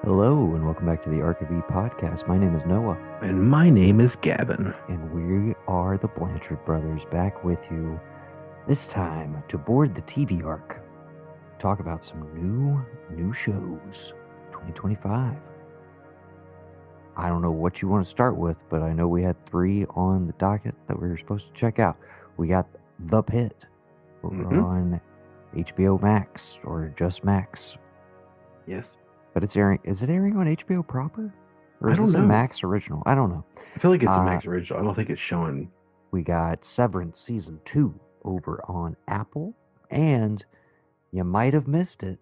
Hello, and welcome back to the ARKE podcast. My name is Noah, And my name is Gavin. and we are the Blanchard brothers back with you this time to board the TV Ark. Talk about some new shows 2025. I don't know what you want to start with, but I know we had 3 on the docket that we were supposed to check out. We got The Pitt over on HBO Max or just Max. Yes. But it's airing. Is it airing on HBO proper? Or I is don't this a know. Max original? I don't know. I feel like it's a Max original. I don't think it's showing. We got Severance Season 2 over on Apple. And you might have missed it,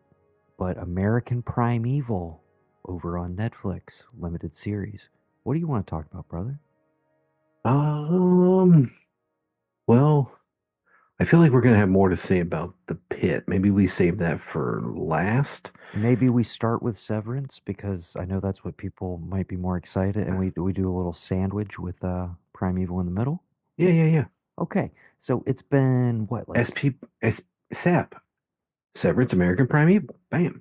but American Primeval over on Netflix, limited series. What do you want to talk about, brother? Well, I feel like we're going to have more to say about The Pit. Maybe we save that for last. Maybe we start with Severance because I know that's what people might be more excited, and we do a little sandwich with Primeval in the middle. Yeah. Okay, so it's been what, like SAP. Severance American Primeval. Bam.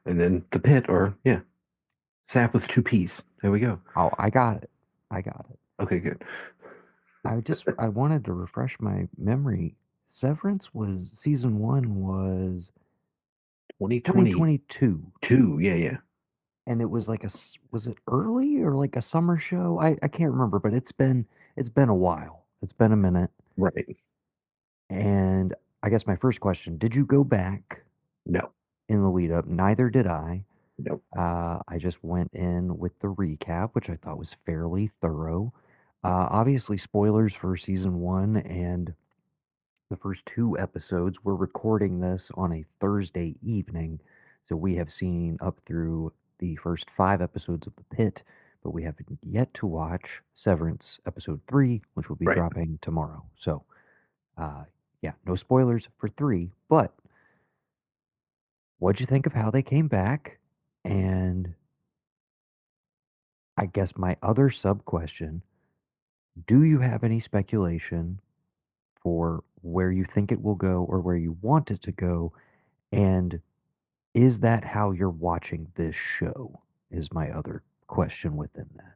And then The Pit, or yeah, SAP with 2 P's. There we go. Oh, I got it. Okay, good. I wanted to refresh my memory. Severance was season 1 was 2022. 2022, Yeah. and it was like was it early or like a summer show? I can't remember, but it's been a while. It's been a minute. Right. And I guess my first question, did you go back No. in the lead up? Neither did I. No. I just went in with the recap, which I thought was fairly thorough. Obviously, spoilers for season 1 and the first 2 episodes. We're recording this on a Thursday evening, so we have seen up through the first 5 episodes of The Pit, but we have yet to watch Severance episode 3, which will be Right. dropping tomorrow. So, yeah, no spoilers for 3, but what'd you think of how they came back? And I guess my other sub question, do you have any speculation for where you think it will go or where you want it to go? And is that how you're watching this show? Is my other question within that.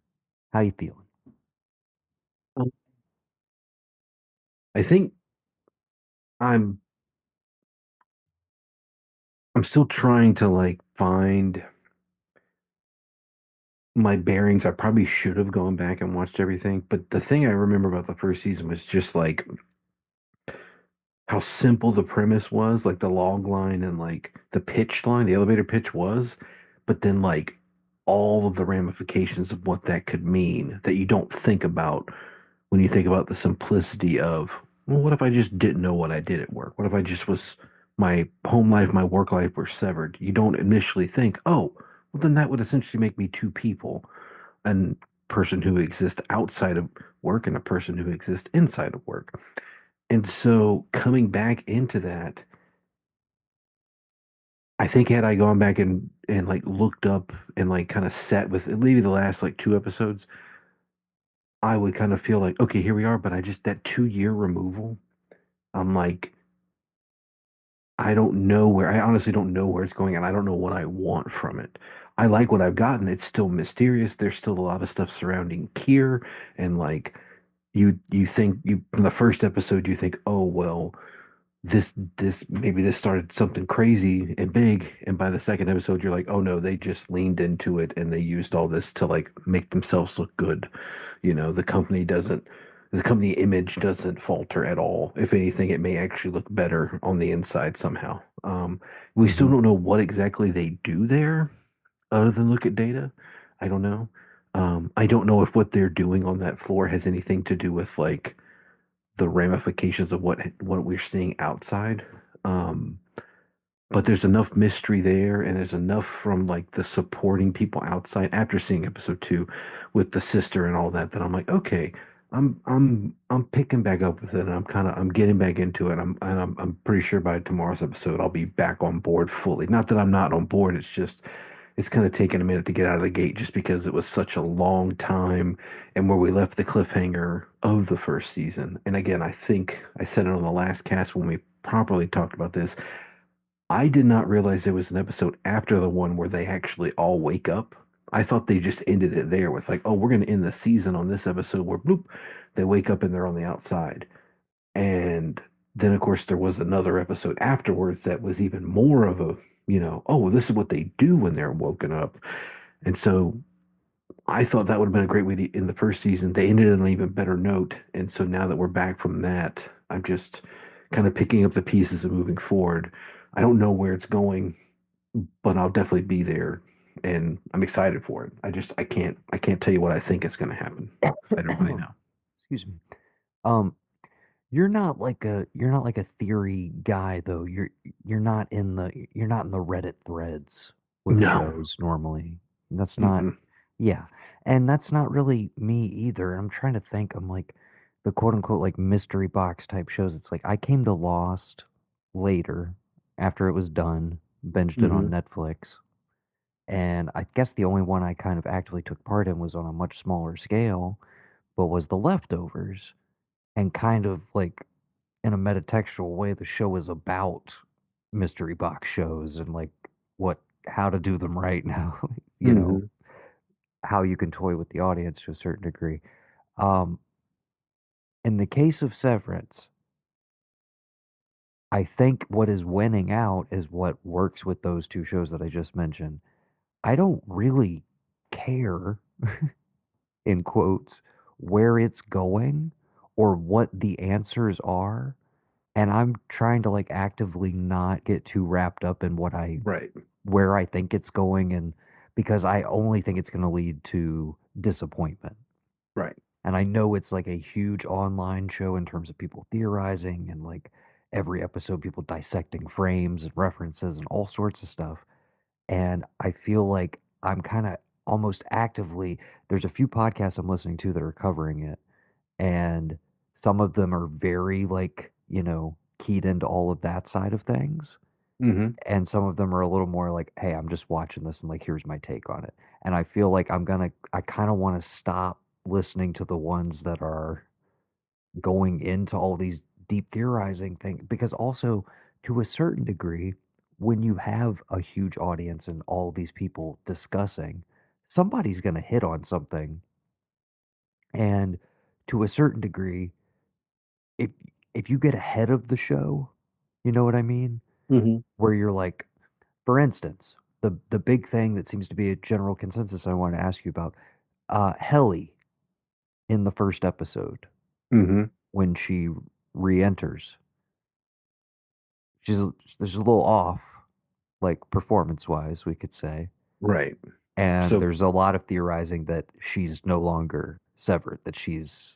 How you feeling? Um, I think I'm I'm still trying to like find my bearings. I probably should have gone back and watched everything, but the thing I remember about the first season was just like how simple the premise was, like the log line and like the pitch line, the elevator pitch was, but then like all of the ramifications of what that could mean that you don't think about when you think about the simplicity of, well, what if I just didn't know what I did at work? What if I just was my home life, my work life were severed? You don't initially think, oh, well, then that would essentially make me 2 people, a person who exists outside of work and a person who exists inside of work. And so coming back into that, I think had I gone back and like looked up and like kind of sat with maybe the last like 2 episodes, I would kind of feel like, okay, here we are. But I just that 2-year removal, I'm like, I don't know where, I honestly don't know where it's going, and I don't know what I want from it. I like what I've gotten. It's still mysterious. There's still a lot of stuff surrounding Kier, and like you think you from the first episode you think, oh well, this maybe this started something crazy and big, and by the second episode you're like, oh no, they just leaned into it and they used all this to like make themselves look good. The company image doesn't falter at all. If anything, it may actually look better on the inside somehow. We still Mm-hmm. don't know what exactly they do there other than look at data. I don't know. I don't know if what they're doing on that floor has anything to do with like the ramifications of what we're seeing outside. Um, but there's enough mystery there, and there's enough from like the supporting people outside after seeing episode 2 with the sister and all that I'm like, okay, I'm picking back up with it, and I'm getting back into it. I'm pretty sure by tomorrow's episode I'll be back on board fully. Not that I'm not on board, it's just it's kind of taken a minute to get out of the gate just because it was such a long time and where we left the cliffhanger of the first season. And again, I think I said it on the last cast when we properly talked about this. I did not realize there was an episode after the one where they actually all wake up. I thought they just ended it there with like, oh, we're going to end the season on this episode where bloop, they wake up and they're on the outside. And then, of course, there was another episode afterwards that was even more of a, oh, well, this is what they do when they're woken up. And so I thought that would have been a great way to end the first season. They ended on an even better note. And so now that we're back from that, I'm just kind of picking up the pieces and moving forward. I don't know where it's going, but I'll definitely be there and I'm excited for it. I can't tell you what I think is going to happen because I don't really know. Excuse me. Um, you're not like a theory guy though. You're not in the Reddit threads with No. shows normally. That's not Mm-mm. yeah. And that's not really me either. I'm trying to think. I'm like the quote unquote like mystery box type shows. It's like I came to Lost later after it was done, binged it on Mm-hmm. Netflix. And I guess the only one I kind of actively took part in was on a much smaller scale, but was The Leftovers. And kind of like in a metatextual way, the show is about mystery box shows and like what how to do them right now, you know, Mm-hmm. how you can toy with the audience to a certain degree. Um, in the case of Severance, I think what is winning out is what works with those two shows that I just mentioned. I don't really care, in quotes, where it's going or what the answers are. And I'm trying to like actively not get too wrapped up in Right. where I think it's going and because I only think it's going to lead to disappointment. Right. And I know it's like a huge online show in terms of people theorizing and like every episode people dissecting frames and references and all sorts of stuff. And I feel like I'm kind of almost actively there's a few podcasts I'm listening to that are covering it and some of them are very like, keyed into all of that side of things. Mm-hmm. And some of them are a little more like, hey, I'm just watching this and like, here's my take on it. And I feel like I kind of want to stop listening to the ones that are going into all these deep theorizing things because also to a certain degree, when you have a huge audience and all these people discussing, somebody's going to hit on something. And to a certain degree, if if you get ahead of the show, you know what I mean? Mm-hmm. Where you're like, for instance, the big thing that seems to be a general consensus I want to ask you about, Helly in the first episode Mm-hmm. when she re-enters, she's there's a little off, like performance wise, we could say, Right. and So, there's a lot of theorizing that she's no longer severed, that she's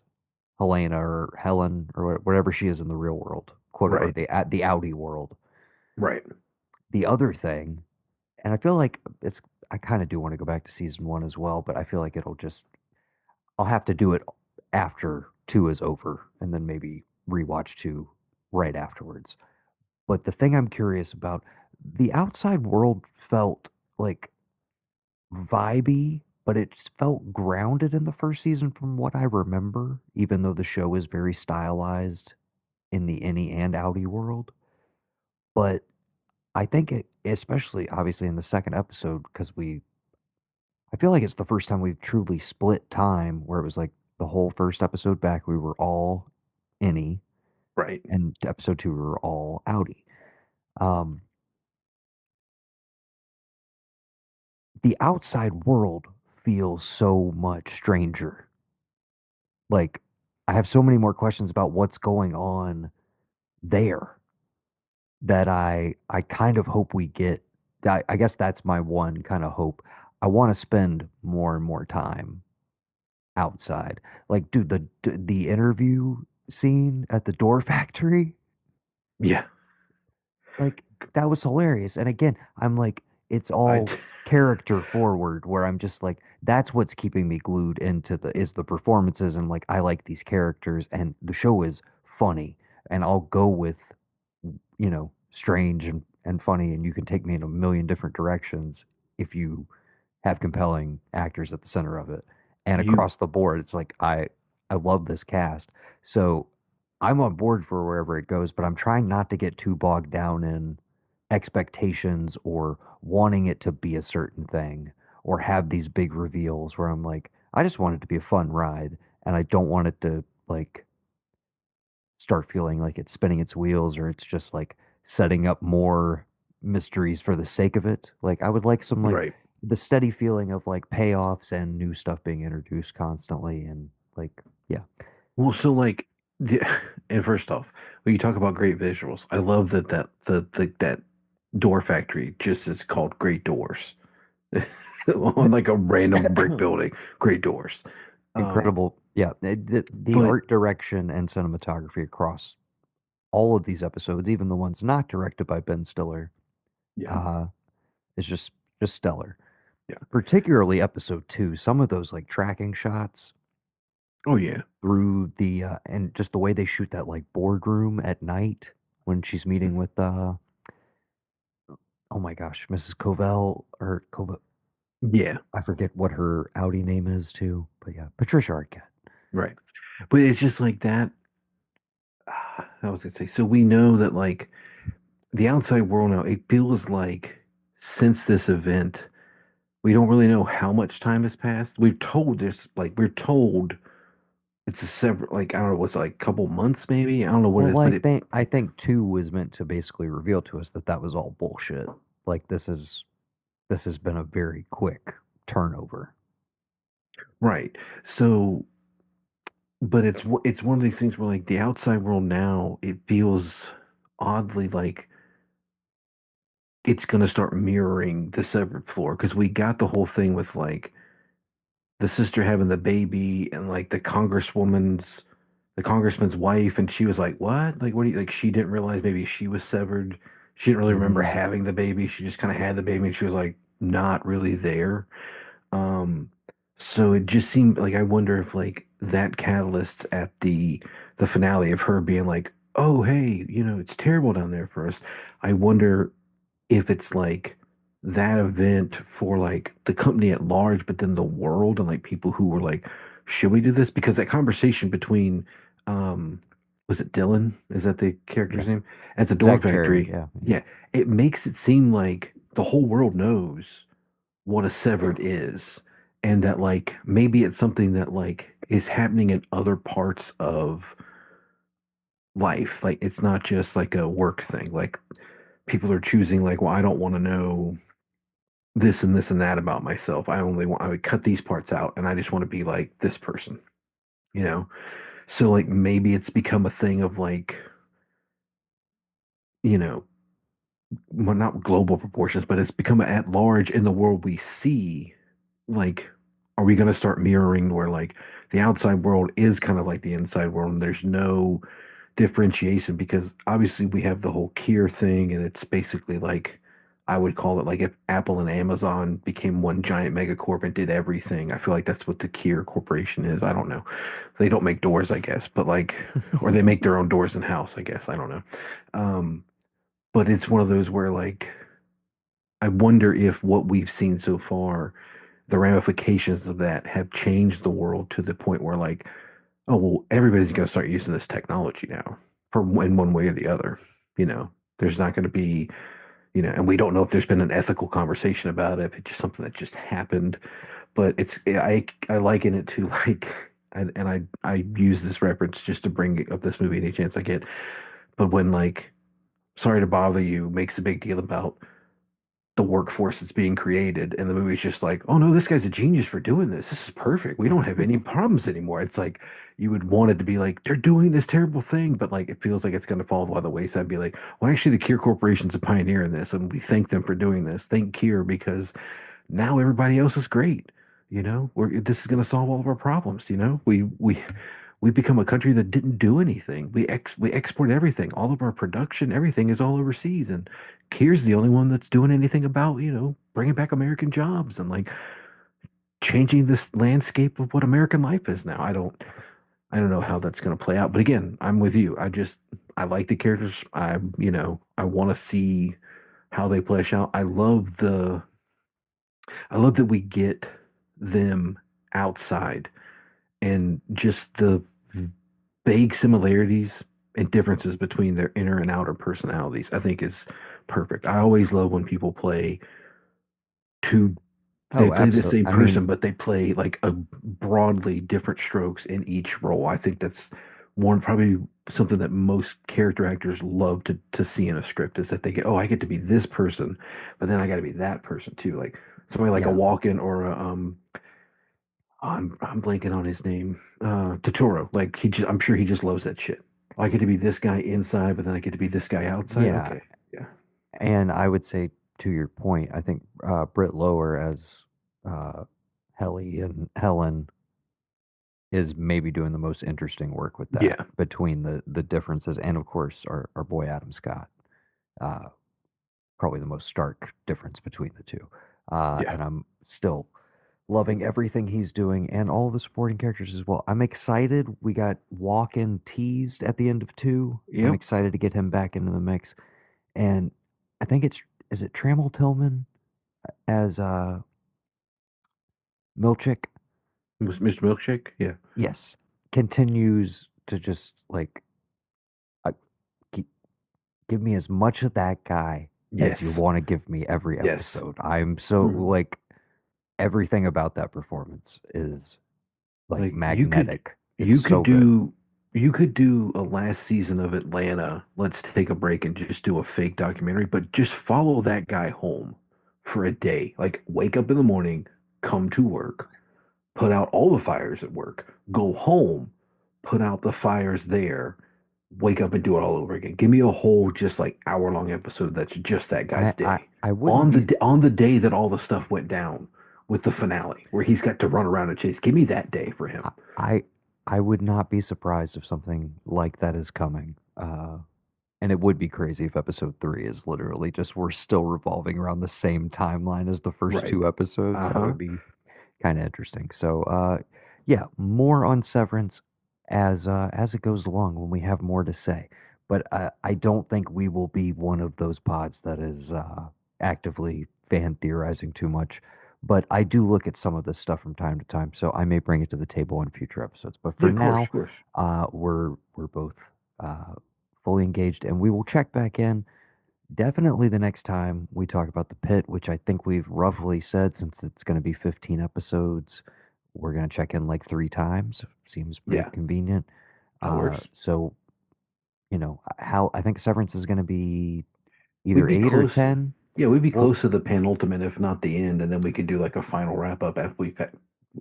Helena or Helen or whatever she is in the real world, quote or right. the Audi world. Right. The other thing, and I feel like I kind of do want to go back to season one as well, but I feel like I'll have to do it after two is over and then maybe rewatch two right afterwards. But the thing I'm curious about, the outside world felt like vibey, but it felt grounded in the first season from what I remember, even though the show is very stylized in the Innie and Audi world. But I think it, especially obviously in the second episode, because I feel like it's the first time we've truly split time where it was like the whole first episode back, we were all Innie, Right. and episode two, we were all Audi. Um, the outside world feels so much stranger. Like, I have so many more questions about what's going on there that I kind of hope we get. I guess that's my one kind of hope. I want to spend more and more time outside. Like, dude, the interview scene at the door factory, Yeah. like that was hilarious. And again, I'm like, it's I all character forward where I'm just like, that's what's keeping me glued into the is the performances and like I like these characters and the show is funny and I'll go with strange and funny and you can take me in a million different directions if you have compelling actors at the center of it. And you across the board, it's like I love this cast. So I'm on board for wherever it goes, but I'm trying not to get too bogged down in. expectations or wanting it to be a certain thing or have these big reveals where I'm like, I just want it to be a fun ride and I don't want it to like start feeling like it's spinning its wheels or it's just like setting up more mysteries for the sake of it. Like I would like some like Right. the steady feeling of like payoffs and new stuff being introduced constantly and like yeah. Well, so like, the, and first off, when you talk about great visuals, I love that that door factory just is called Great Doors on like a random brick building. Great Doors. Um, Incredible. Yeah, the but art direction and cinematography across all of these episodes, even the ones not directed by Ben Stiller, yeah, uh, is just stellar. yeah. Particularly episode 2, some of those like tracking shots Oh yeah, through the and just the way they shoot that like boardroom at night when she's meeting with oh my gosh, Mrs. Covell or Covell, yeah. I forget what her Audi name is too, but yeah, Patricia Arquette. Right. But it's just like that. I was gonna say, so we know that like the outside world now, it feels like since this event, we don't really know how much time has passed. We've told this, like we're told it's a separate, like I don't know, what's it, like a couple months maybe. I don't know what it is, Well, but it I think 2 was meant to basically reveal to us that that was all bullshit. Like this has been a very quick turnover. right. So, but it's one of these things where like the outside world now, it feels oddly like it's gonna start mirroring the severed floor because we got the whole thing with like the sister having the baby and like the congressman's wife, and she was like, "What? Like, what do you like?" She didn't realize maybe she was severed. She didn't really remember Hmm. having the baby. She just kind of had the baby, and she was like not really there. Um, so it just seemed like I wonder if like that catalyst at the finale of her being like, "Oh, hey, it's terrible down there for us." I wonder if it's like that event for like the company at large, but then the world and like people who were like, should we do this? Because that conversation between, um, was it Dylan? Is that the character's Yeah. name? At the door Zach Cherry, factory. yeah. Yeah. It makes it seem like the whole world knows what a severed is. And that like maybe it's something that like is happening in other parts of life. Like it's not just like a work thing. Like people are choosing like, well, I don't want to know this and this and that about myself. I would cut these parts out and I just want to be like this person, you know? So like maybe it's become a thing of like, you know, well, not global proportions, but it's become at large in the world we see. Like, are we going to start mirroring where like the outside world is kind of like the inside world and there's no differentiation because obviously we have the whole Kier thing and it's basically like I would call it like if Apple and Amazon became one giant megacorp and did everything. I feel like that's what the Kier Corporation is. I don't know. They don't make doors, I guess, but like or they make their own doors in house, I guess. I don't know. Um, but it's one of those where like I wonder if what we've seen so far, the ramifications of that have changed the world to the point where like oh, well, everybody's going to start using this technology now for in one way or the other. You know, there's not going to be, and we don't know if there's been an ethical conversation about it, if it's just something that just happened. But I liken it to like, and I use this reference just to bring up this movie any chance I get. But when like, Sorry to Bother You makes a big deal about the workforce that's being created and the movie's just like oh no this guy's a genius for doing this is perfect we don't have any problems anymore it's like you would want it to be like they're doing this terrible thing but like it feels like it's going to fall by the wayside and be like well actually the Kier Corporation's a pioneer in this and we thank them for doing this thank Kier because now everybody else is great this is going to solve all of our problems we become a country that didn't do anything. We export everything. All of our production, everything is all overseas. And Kier's the only one that's doing anything about, bringing back American jobs and like changing this landscape of what American life is now. I don't know how that's going to play out. But again, I'm with you. I like the characters. I want to see how they flesh out. I love that we get them outside and just the vague similarities and differences between their inner and outer personalities, I think is perfect. I always love when people play two they Oh, play the absolutely. same I mean, person, but they play like a broadly different strokes in each role. I think that's one probably something that most character actors love to see in a script is that they get, oh, I get to be this person, but then I got to be that person too. Like somebody like a yeah, Walken or a I'm blanking on his name. Totoro. Like I'm sure he just loves that shit. I get to be this guy inside, but then I get to be this guy outside. yeah. Okay. Yeah. And I would say, to your point, I think Britt Lower as uh, Helly and Helen is maybe doing the most interesting work with that Yeah. between the differences, and of course our boy Adam Scott, uh, probably the most stark difference between the two. Yeah. And I'm still loving everything he's doing and all the supporting characters as well. I'm excited. We got Walken teased at the end of two. I'm Yep. excited to get him back into the mix. And I think it's is it Trammell Tillman as Milchick? Was Mr. Milkshake? Yeah. Yes, continues to just like uh, gi- give me as much of that guy as you Yes. want to give me every Yes. episode. I'm so Mhm. like everything about that performance is like Like magnetic. It's you could so good. do you could do a last season of Atlanta. Let's take a break and just do a fake documentary, but just follow that guy home for a day. Like wake up in the morning, come to work, put out all the fires at work, go home, put out the fires there, wake up and do it all over again. Give me a whole just like hour-long episode that's just that I guy's I, day. I wouldn't be On the day that all the stuff went down with the finale, where he's got to run around and chase. Give me that day for him. I I I would not be surprised if something like that is coming. And it would be crazy if episode three is literally just we're still revolving around the same timeline as the first Right. two episodes. That Uh-huh. would be kind of interesting. So, yeah, more on Severance as it goes along when we have more to say. But I don't think we will be one of those pods that is actively fan theorizing too much. But I do look at some of this stuff from time to time, so I may bring it to the table in future episodes. But Yeah, for of now, course. we're both uh, fully engaged, and we will check back in definitely the next time we talk about the pit, which I think we've roughly said since it's going to be 15 episodes, we're going to check in like three times. Seems pretty Yeah, convenient. that works. So, how I think Severance is going to be We'd either be 8 or close. 10. Yeah, we'd be Well, close to the penultimate, if not the end, and then we could do like a final wrap up after we've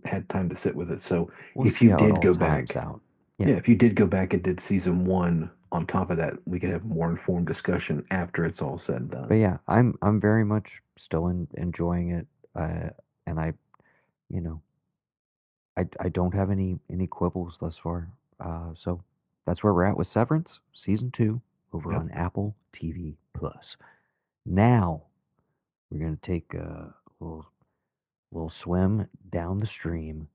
had time to sit with it. So we'll if see you how it did all go times back, out. Yeah. yeah, if you did go back and did season one on top of that, we could have more informed discussion after it's all said and But done. yeah, I'm very much still enjoying it. Uh, and you know, I don't have any quibbles thus far. So that's where we're at with Severance season two over Yep. on Apple TV Plus. Now we're gonna take a little swim down the stream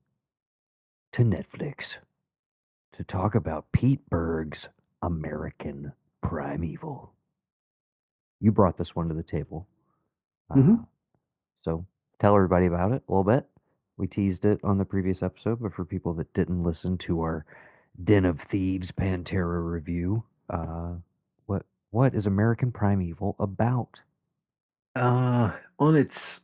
to Netflix to talk about Pete Berg's American Primeval. You brought this one to the table, Hmm. uh, so tell everybody about it a little bit. We teased it on the previous episode, but for people that didn't listen to our Den of Thieves Pantera review. What is American Primeval about? On its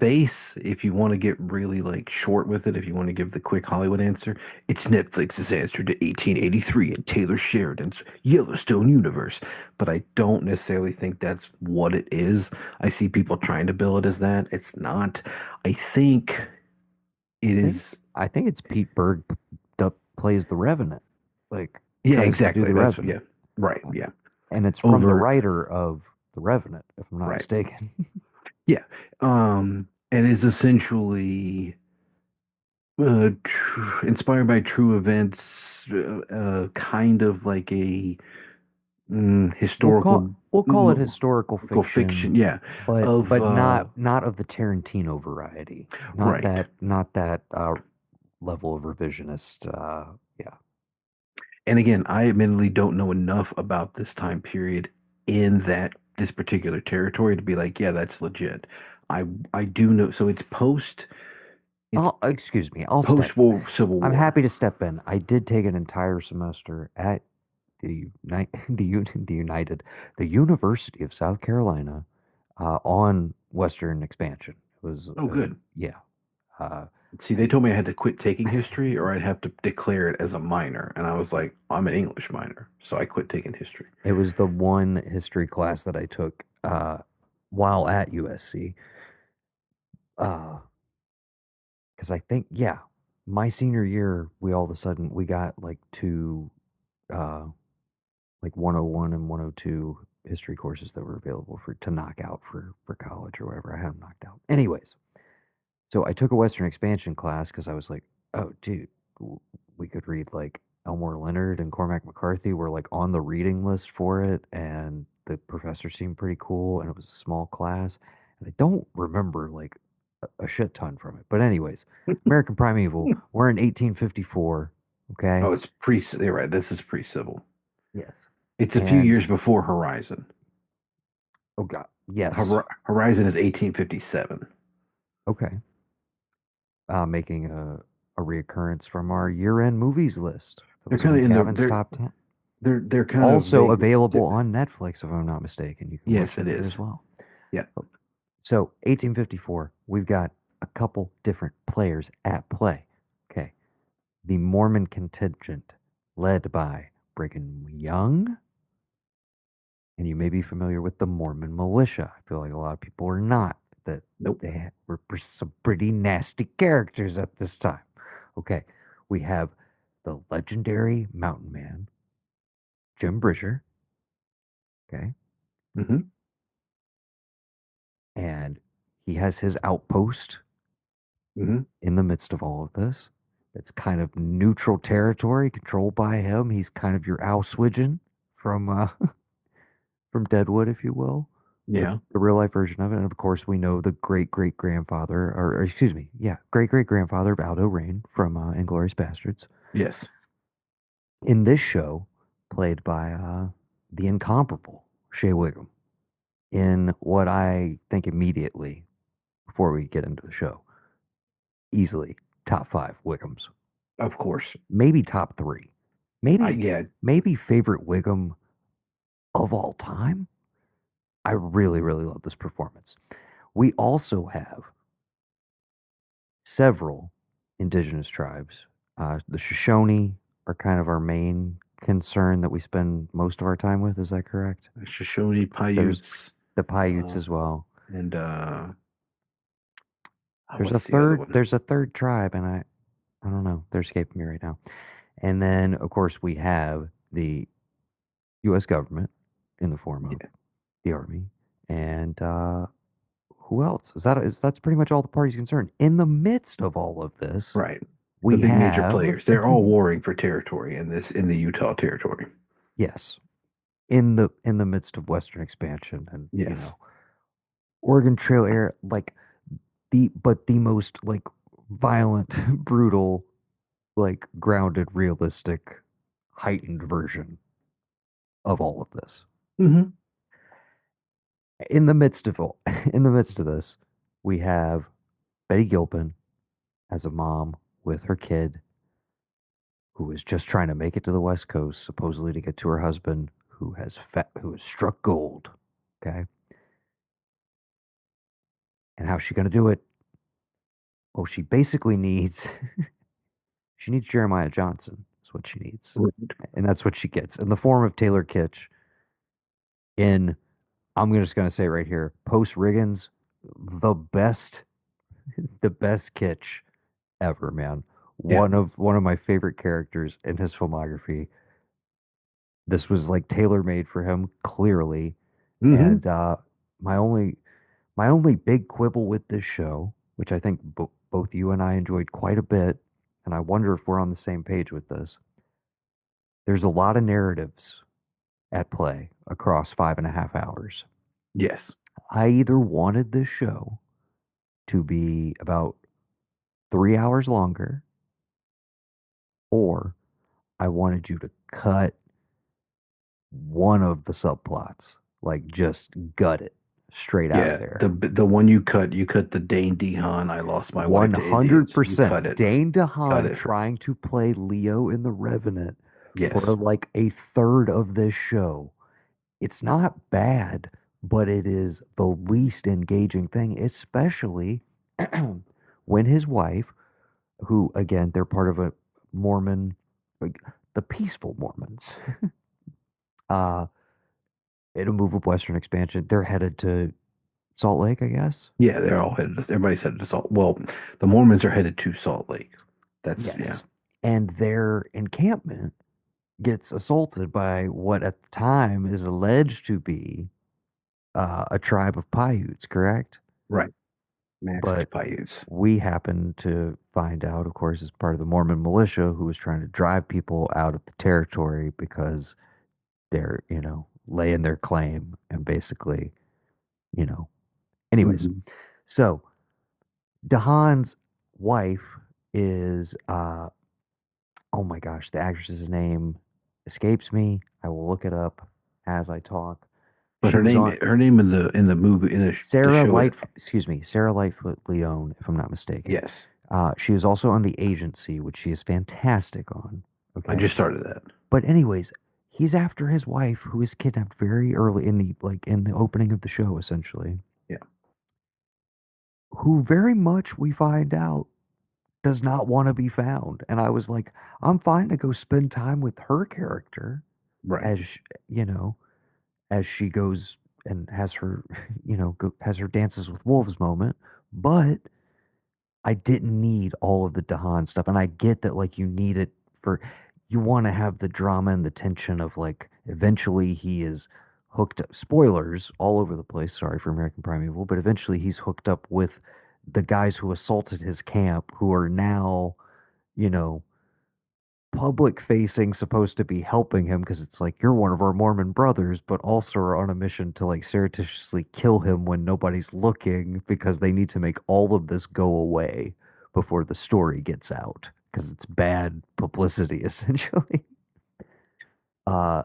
face, if you want to get really like short with it, if you want to give the quick Hollywood answer, it's Netflix's answer to 1883 and Taylor Sheridan's Yellowstone universe. But I don't necessarily think that's what it is. I see people trying to bill it as that. It's not. I think I it think is. I think it's Pete Berg plays the Revenant, like Yeah, tries to do exactly. the That's Revenant, yeah. Right. uh, Yeah. and it's from the Over. writer of the Revenant, if I'm not Right. mistaken. Yeah. And is essentially inspired by true events, kind of like a historical We'll call it historical historical fiction, fiction, yeah, but of not of the Tarantino variety, right. not that level of revisionist. Yeah. And again, I admittedly don't know enough about this time period in that this particular territory to be like, yeah, that's legit. I I do know, so it's Excuse me. I'll step. post-war Civil I'm War. happy to step in. I did take an entire semester at the University of South Carolina on Western expansion. It was, Oh, good. yeah. Uh, See, they told me I had to quit taking history or I'd have to declare it as a minor. And I was like, I'm an English minor. So I quit taking history. it was the one history class that I took while at USC. Because I think, yeah, my senior year, we all of a sudden we got like two, uh, like 101 and 102 history courses that were available for to knock out for college or whatever. I had them knocked out. Anyways, so I took a Western expansion class because I was like, oh, dude, we could read like Elmore Leonard and Cormac McCarthy were like on the reading list for it, and the professor seemed pretty cool, and it was a small class, and I don't remember like a shit ton from it. But anyways, American Primeval, we're in 1854, okay? Oh, it's pre, they're right. This is pre-civil. Yes. It's a few And years before Horizon. oh god, yes, Horizon is 1857. okay. Making a reoccurrence from our year-end movies list. That They're was kind on of in the Gavin's top 10. they're kind of Also vague. available on Netflix, if I'm not mistaken. You can watch Yes, it them there is. as well. Yeah. So, 1854, we've got a couple different players at play. Okay. The Mormon contingent, led by Brigham Young, and you may be familiar with the Mormon militia. I feel like a lot of people are not, that Nope. they were some pretty nasty characters at this time. Okay. We have the legendary mountain man, Jim Bridger. Okay. Hmm. And he has his outpost Hmm. in the midst of all of this. It's kind of neutral territory controlled by him. He's kind of your Al Swidgen from from Deadwood, if you will, Yeah. the real life version of it. And of course, we know the great great grandfather, or excuse me, yeah, great great grandfather of Aldo Rain from Inglourious Bastards. Yes. In this show, played by the incomparable Shea Wiggum, in what I think immediately before we get into the show, easily top five Wiggums, Of course. maybe top three, I maybe yeah. maybe favorite Wiggum of all time. I really really love this performance. We also have several indigenous tribes. The Shoshone are kind of our main concern that we spend most of our time with. Is that correct? Shoshone, There's Paiutes, the Paiutes uh, as well. and There's a what's the other third. one? There's a third tribe, and I don't know. They're escaping me right now. And then, of course, we have the U.S. government in the form of Yeah. the Army, and who else? That's pretty much all the parties concerned. In the midst of all of this, Right. The we big major have players. They're all warring for territory in the Utah territory. yes, in the midst of Western expansion, and Yes. Oregon Trail area, like the most like violent, brutal, like grounded, realistic, heightened version of all of this. Hmm. In the midst of all, in the midst of this, we have Betty Gilpin as a mom with her kid who is just trying to make it to the West Coast, supposedly to get to her husband who has struck gold. Okay. And how's she gonna do it? Well, she basically needs she needs Jeremiah Johnson, is what she needs. And that's what she gets in the form of Taylor Kitsch in I'm just gonna say right here, post Riggins, the best the best Kitsch ever, man. Yeah. One of my favorite characters in his filmography. This was like tailor made for him, clearly. Hmm. And my only my only big quibble with this show, which I think both you and I enjoyed quite a bit, and I wonder if we're on the same page with this. There's a lot of narratives at play across 5.5 hours. Yes. I either wanted this show to be about 3 hours longer, or I wanted you to cut one of the subplots, like just gut it straight out of Yeah. there. The one you cut the Dane DeHaan, I lost my wife to Indians. You cut 100% it. Dane Cut DeHaan it. trying to play Leo in The Revenant for Yes. like a third of this show. It's not bad, but it is the least engaging thing, especially when his wife, who again, they're part of a Mormon, like the peaceful Mormons, uh, in a move of Western expansion, they're headed to Salt Lake, I guess. Yeah, they're all headed. Everybody's headed to Salt. Well, the Mormons are headed to Salt Lake. That's yeah. Yes. And their encampment gets assaulted by what at the time is alleged to be a tribe of Paiutes, correct? Right. Masked But Paiutes. we happen to find out, of course, as part of the Mormon militia who was trying to drive people out of the territory because they're, laying their claim and basically, you know. Anyways, Hmm. so Dahan's wife is, oh my gosh, the actress's name escapes me. I will look it up as I talk. But She was on her name in the movie the Sarah show is Lightfoot, excuse me, Sarah Lightfoot Leone, if I'm not mistaken. yes. She is also on The Agency, which she is fantastic on. I Okay. just started that. But anyways, he's after his wife who is kidnapped very early in the opening of the show, essentially. Yeah. Who very much we find out does not want to be found. And I was like, I'm fine to go spend time with her character Right. as you know, as she goes and has her, has her dances with wolves moment. But I didn't need all of the Dahan stuff. And I get that, like, you need it for, you want to have the drama and the tension of, like, eventually he is hooked up. Spoilers all over the place. Sorry for American Primeval, but eventually he's hooked up with the guys who assaulted his camp, who are now, you know, public facing, supposed to be helping him because it's like you're one of our Mormon brothers, but also are on a mission to like surreptitiously kill him when nobody's looking because they need to make all of this go away before the story gets out because it's bad publicity essentially. Uh,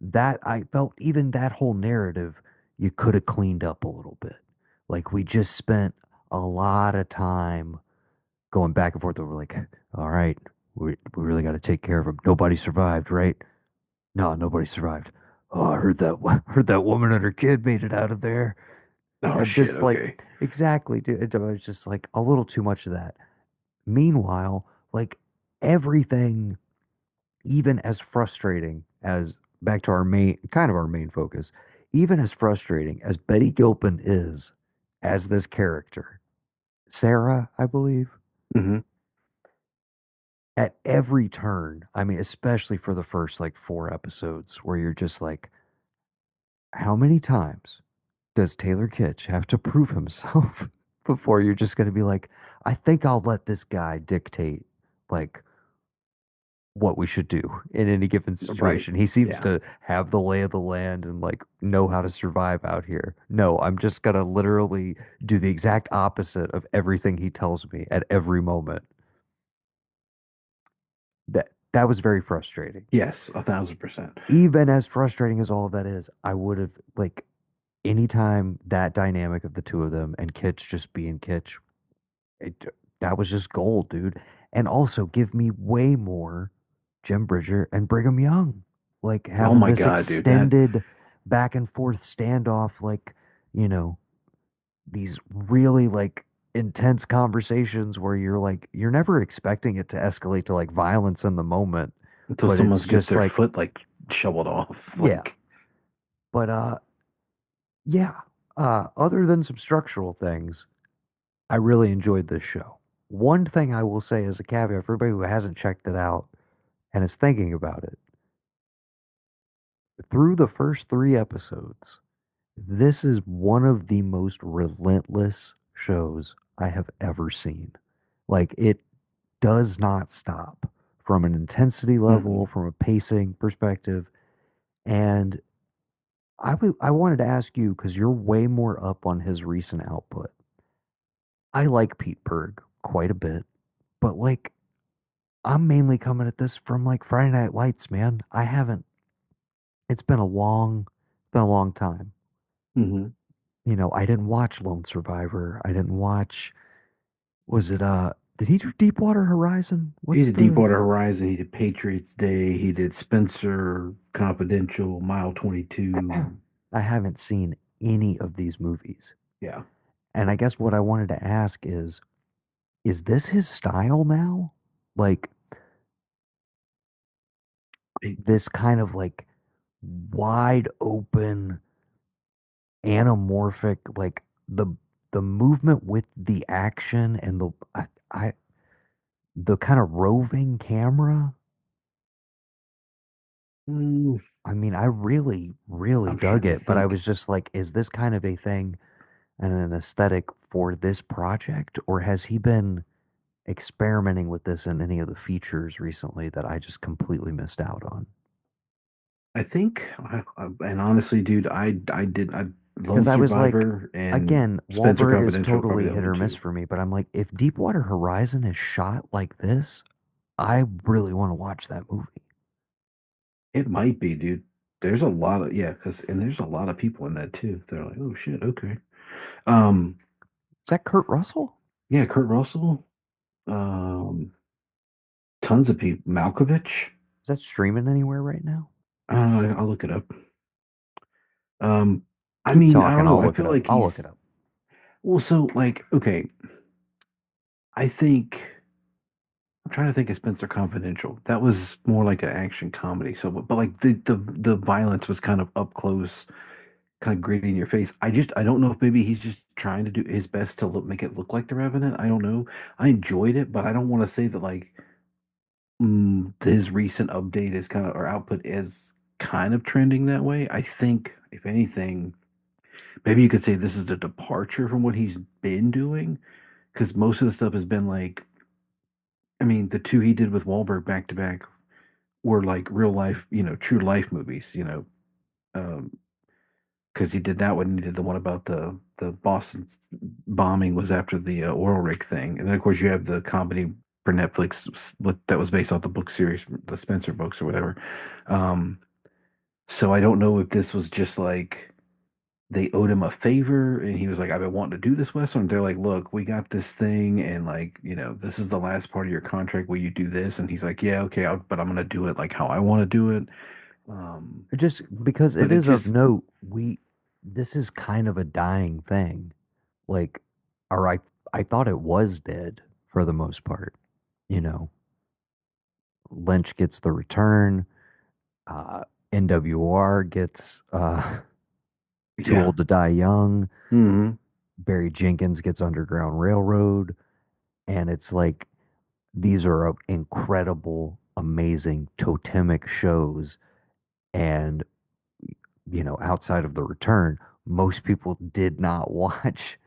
that I felt even that whole narrative you could have cleaned up a little bit. Like we just spent a lot of time going back and forth over like, all right, we really got to take care of him. Nobody survived, right? No, nobody survived. Oh, I heard that heard that woman and her kid made it out of there. Oh And shit. just like Okay. exactly, dude, it was just like a little too much of that. Meanwhile, like everything, even as frustrating as back to our main kind of our main focus, even as frustrating as Betty Gilpin is as this character, Sarah, I believe, Hmm. at every turn, I mean, especially for the first like four episodes, where you're just like, how many times does Taylor Kitsch have to prove himself before you're just going to be like, I think I'll let this guy dictate like what we should do in any given Right. situation. He seems Yeah. to have the lay of the land and like know how to survive out here. No, I'm just going to literally do the exact opposite of everything he tells me at every moment. That was very frustrating. Yes. 1,000%. Even as frustrating as all of that is, I would have like anytime that dynamic of the two of them and Kitsch just being Kitsch, it, that was just gold, dude. And also give me way more Jim Bridger and Brigham Young, like Oh having my this God, dude. That extended back and forth standoff, like, you know, these really like intense conversations where you're like, you're never expecting it to escalate to like violence in the moment, until but someone it's gets just their like, foot like shoveled off. yeah. Like, But yeah. Other than some structural things, I really enjoyed this show. One thing I will say as a caveat for everybody who hasn't checked it out and is thinking about it, through the first three episodes, this is one of the most relentless shows I have ever seen. Like, it does not stop from an intensity level, mm-mm. from a pacing perspective. And I wanted to ask you, because you're way more up on his recent output. I like Pete Berg quite a bit, but like I'm mainly coming at this from like Friday Night Lights, man. I haven't. It's been a long time. Hmm. I didn't watch Lone Survivor. I didn't watch. Was it Did he do Deepwater Horizon? He What's did the? Deepwater Horizon. He did Patriots Day. He did Spencer Confidential, Mile 22. I haven't seen any of these movies. Yeah. And I guess what I wanted to ask is this his style now? Like He- this kind of like wide open, anamorphic, like the movement with the action and I the kind of roving camera. Mm, I mean, I really, really I'm trying dug to it, but I think. was just like, is this kind of a thing and an aesthetic for this project, or has he been experimenting with this in any of the features recently that I just completely missed out on? I think, and honestly, dude, I Because Lone I was like, Survivor and again, Spencer Wahlberg is Confidential are probably totally the hit only or miss two. for me, but I'm like, if Deepwater Horizon is shot like this, I really want to watch that movie. It might be, dude. There's a lot of yeah, and there's a lot of people in that too. They're like, oh shit, okay. Um, Is that Kurt Russell? yeah, Kurt Russell. Um, Tons of people. Malkovich. Is that streaming anywhere right now? I'll look it up. Um, I Keep mean, I don't talking. know. I'll I look it feel up. like I'll look it he's up. well. So like, okay, I think I'm trying to think of Spencer Confidential. That was more like an action comedy. So, but like the violence was kind of up close, kind of gritty in your face. I don't know if maybe he's just trying to do his best to make it look like The Revenant. I don't know. I enjoyed it, but I don't want to say that like his recent update is kind of or output is kind of trending that way. I think if anything, maybe you could say this is a departure from what he's been doing because most of the stuff has been like, I mean, the two he did with Wahlberg back to back were like real life, true life movies, um, because he did that one. And he did the one about the Boston bombing was after the oil rig thing, and then of course you have the comedy for Netflix that was based off the book series, the Spencer books or whatever. Um, so I don't know if this was just like they owed him a favor, and he was like, "I've been wanting to do this Western." They're like, "Look, we got this thing, and like, this is the last part of your contract. Will you do this?" And he's like, "Yeah, okay, but I'm gonna do it like how I want to do it." Um, Just because but it it is of just note, this is kind of a dying thing. Like, or I thought it was dead for the most part. You know, Lynch gets the return. Uh, NWR gets Too yeah. Old to Die Young. Hmm. Barry Jenkins gets Underground Railroad. And it's like, these are incredible, amazing, totemic shows. And, outside of the return, most people did not watch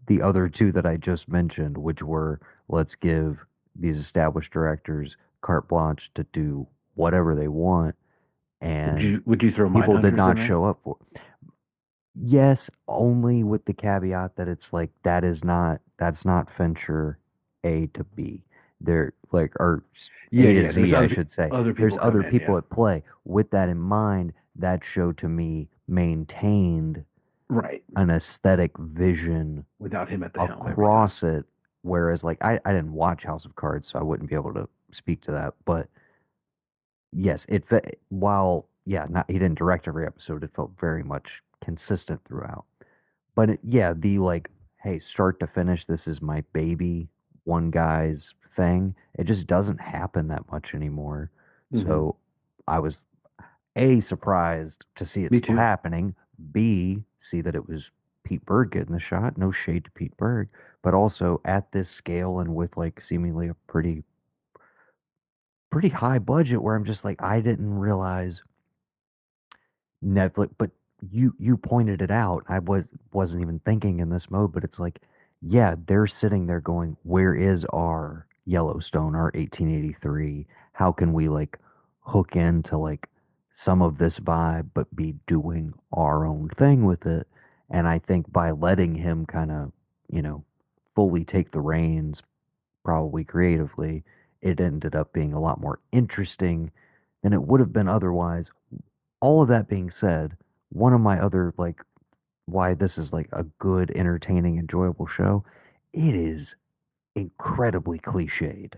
the other two that I just mentioned, which were let's give these established directors carte blanche to do whatever they want. Would And you throw people did Mindhunters in not there? show up for it. Yes, only with the caveat that it's like that's not Fincher A to B. They're like or Yeah, A to yeah. There's Z, I should say. other There's people come other in. people Yeah, at play. With that in mind, that show to me maintained right. an aesthetic vision Without him at the helm every time. across it. Whereas like I didn't watch House of Cards, so I wouldn't be able to speak to that. But yes, while yeah, not he didn't direct every episode, it felt very much consistent throughout. But yeah, the like, hey, start to finish, this is my baby, one guy's thing. It just doesn't happen that much anymore. Hmm. So I was A, surprised to see it Me still too. happening. B, see that it was Pete Berg getting the shot. No shade to Pete Berg, but also at this scale and with like seemingly a pretty high budget where I'm just like, I didn't realize Netflix, but you pointed it out. Wasn't even thinking in this mode, but it's like, yeah, they're sitting there going, where is our Yellowstone, our 1883? How can we like hook into like some of this vibe, but be doing our own thing with it? And I think by letting him kind of, you know, fully take the reins, probably creatively, it ended up being a lot more interesting than it would have been otherwise. All of that being said, one of my other like why this is like a good, entertaining, enjoyable show, it is incredibly cliched,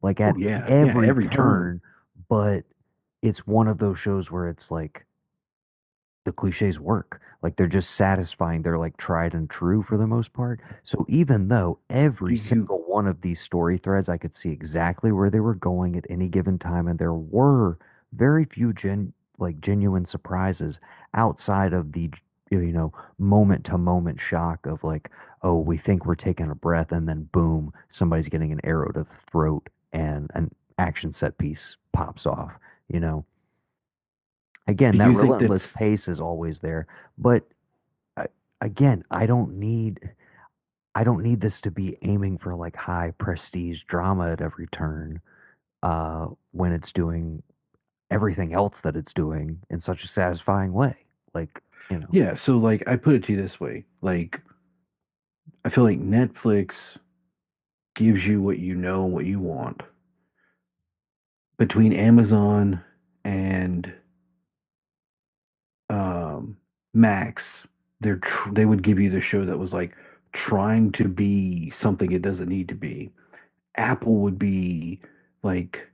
like Oh at yeah, yeah, every every turn. turn, but it's one of those shows where it's like the cliches work. Like they're just satisfying. They're like tried and true for the most part. So even though Do every you single one of these story threads, I could see exactly where they were going at any given time, and there were very few genuine surprises outside of the moment to moment shock of like, oh, we think we're taking a breath, and then boom, somebody's getting an arrow to the throat, and an action set piece pops off. You know, again, do that you think relentless that's pace is always there, but I, again, I don't need this to be aiming for like high prestige drama at every turn when it's doing everything else that it's doing in such a satisfying way. Like, you know, yeah, so like I put it to you this way. Like I feel like Netflix gives you what you know and what you want. Between Amazon and um Max, they would give you the show that was like trying to be something it doesn't need to be. Apple would be like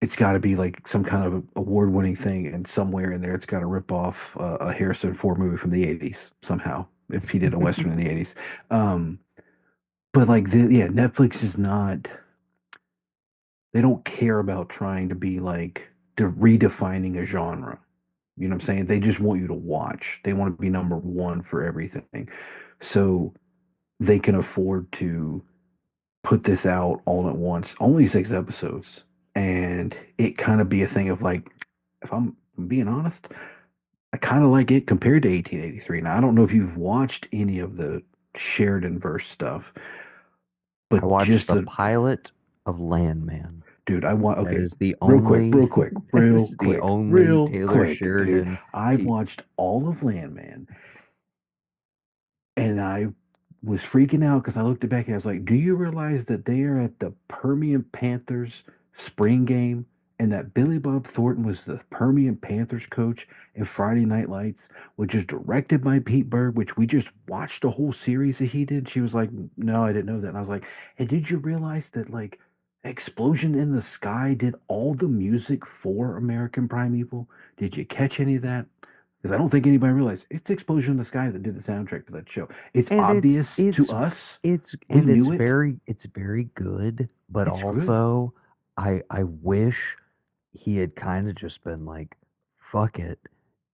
it's got to be like some kind of award-winning thing, and somewhere in there, it's got to rip off a Harrison Ford movie from the '80s somehow. If he did a Western in the '80s, um, but like yeah, Netflix is not. They don't care about trying to be like redefining a genre. You know what I'm saying? They just want you to watch. They want to be number one for everything, so they can afford to put this out all at once, only 6 episodes, and it kind of be a thing of like, if I'm being honest, I kind of like it compared to 1883. Now, I don't know if you've watched any of the Sheridan verse stuff, I but watched just the the pilot of Landman. dude, I want That okay, is the real quick, only real quick, that real is the quick, only real Taylor quick, dude. Sheridan. I've watched all of Landman. And I was freaking out because I looked it back and I was like, do you realize that they are at the Permian Panthers spring game and that Billy Bob Thornton was the Permian Panthers coach in Friday Night Lights, which is directed by Pete Berg, which we just watched the whole series that he did? She was like, no, I didn't know that. And I was like, and did you realize that like Explosion in the Sky did all the music for American Primeval? Did you catch any of that? Because I don't think anybody realized it's Explosion in the Sky that did the soundtrack for that show. It's And obvious to us. We it's knew it. it's very good, but It's good. also I wish he had kind of just been like, fuck it.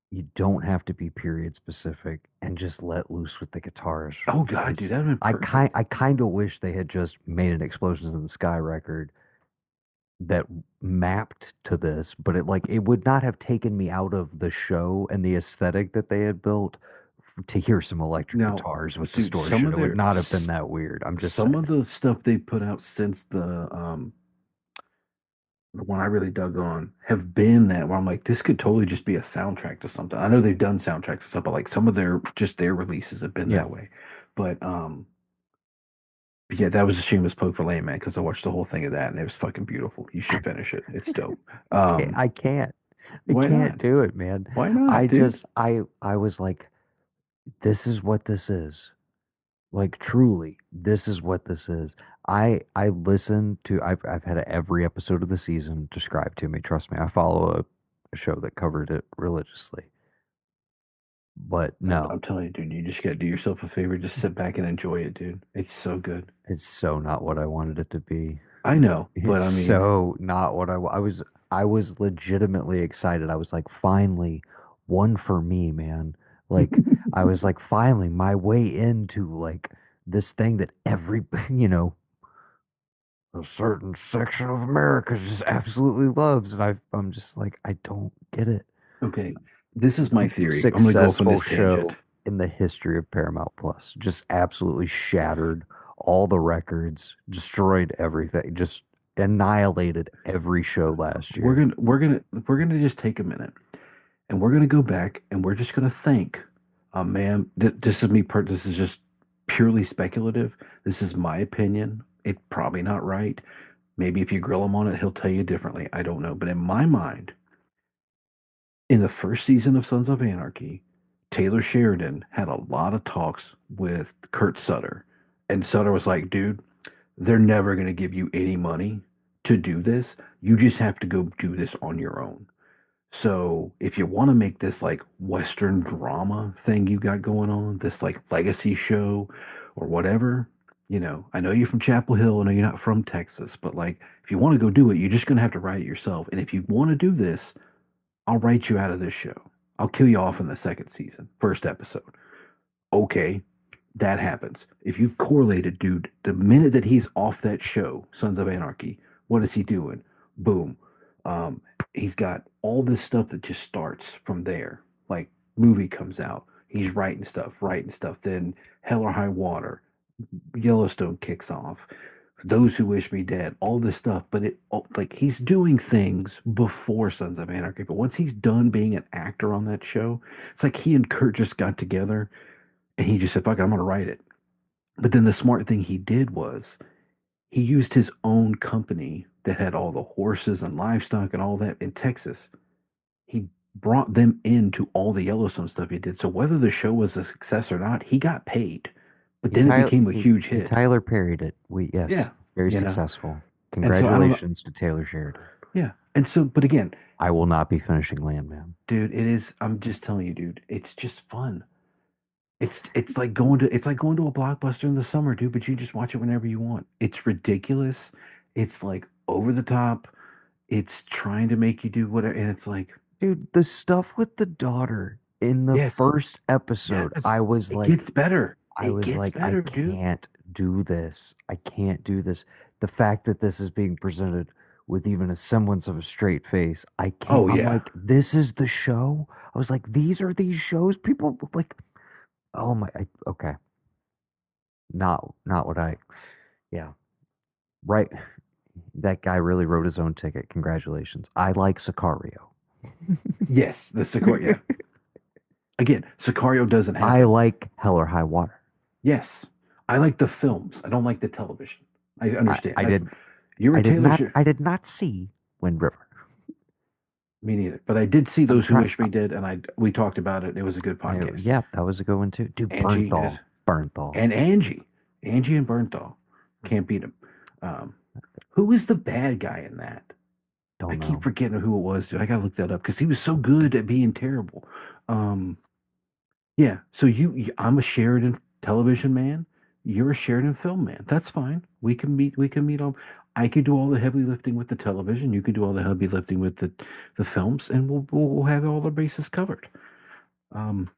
You don't have to be period specific and just let loose with the guitars Oh God, dude, because that would have been perfect. I kind of wish they had just made an Explosions in the Sky record that mapped to this, but it would not have taken me out of the show and the aesthetic that they had built to hear some electric Now, guitars with dude, some distortion. of It would their not have been that weird. I'm just some of saying. the stuff they put out since the one I really dug on have been that where I'm like, this could totally just be a soundtrack to something. I know they've done soundtracks and stuff, but like some of their releases have been Yeah. that way. But yeah, that was a shameless plug for Lame Man because I watched the whole thing of that and it was fucking beautiful. You should finish it. It's dope. Um, I can't. I why can't not? do it, man. Why not, dude? I was like, this is what this is. Like truly, this is what this is. I listened to I've had every episode of the season described to me. Trust me, I follow a show that covered it religiously. But I'm no, telling you, dude, you just gotta do yourself a favor. Just sit back and enjoy it, dude. It's so good. it's so not what I wanted it to be. I know, but It's I mean, so not what I was legitimately excited. I was like, finally, one for me, man. Like I was like, finally, my way into like this thing that every a certain section of America just absolutely loves. And I'm just like, I don't get it. okay, this is my The most theory. I'm gonna go off on successful this tangent. show in the history of Paramount Plus. Just absolutely shattered all the records, destroyed everything, just annihilated every show last We're year. gonna we're gonna we're gonna just take a minute and we're gonna go back and we're just gonna thank a man. This is me. This is just purely speculative. This is my opinion. It's probably not right. Maybe if you grill him on it, he'll tell you differently. I don't know. But in my mind, in the first season of Sons of Anarchy, Taylor Sheridan had a lot of talks with Kurt Sutter. And Sutter was like, dude, they're never going to give you any money to do this. You just have to go do this on your own. So if you want to make this like Western drama thing you got going on, this like legacy show or whatever, I know you're from Chapel Hill, I know you're not from Texas, but like if you want to go do it, you're just gonna have to write it yourself. And if you want to do this, I'll write you out of this show. I'll kill you off in the second season, first episode. Okay, that happens. If you correlated, dude, the minute that he's off that show, Sons of Anarchy, what is he doing? Boom. Um, he's got all this stuff that just starts from there. Like movie comes out, he's writing stuff. Then Hell or High Water, Yellowstone kicks off. Those Who Wish Me Dead, all this stuff, but like he's doing things before Sons of Anarchy. But once he's done being an actor on that show, it's like he and Kurt just got together and he just said, "Fuck it, I'm gonna write it." But then the smart thing he did was he used his own company that had all the horses and livestock and all that in Texas. He brought them into all the Yellowstone stuff he did. So whether the show was a success or not, he got paid. But He then it Tyler became a he, huge he hit. Tyler Perryed it. Yes, Yeah, very you know. successful. And so I don't know. Congratulations to Taylor Sheridan. Yeah. And so, but again, I will not be finishing Landman. dude, it is. I'm just telling you, dude, it's just fun. It's like going to a blockbuster in the summer, dude, but you just watch it whenever you want. It's ridiculous. It's like over the top. It's trying to make you do whatever, and it's like, Dude, the stuff with the daughter in the yes, first episode, yes, it gets better. It gets I better, dude. can't do this. I can't do this. The fact that this is being presented with even a semblance of a straight face, I can't. Oh I'm yeah. like, this is the show. I was like, these are these shows. People like, oh my, okay, not what I. Yeah, right. That guy really wrote his own ticket. Congratulations. I like Sicario. Yes, the Sequoia. Yeah. Again, Sicario doesn't I happen. like Hell or High Water. Yes, I like the films. I don't like the television. I I, understand. I did You're a Taylor Swift. I did not see Wind River. Me neither. But I did see I'm those who trying. wish me did, and we talked about it. It was a good podcast. Yeah, that was a good one too. Dude, Angie is, Bernthal. and Angie and Bernthal can't beat him. Um, who is the bad guy in that? I Don't keep know. forgetting who it was, dude. I gotta look that up because he was so good at being terrible. Um, yeah. So I'm a Sheridan television man. You're a Sheridan film man. That's fine. We can meet. We can meet on. I could do all the heavy lifting with the television. You could do all the heavy lifting with the films, and we'll have all the bases covered. Um,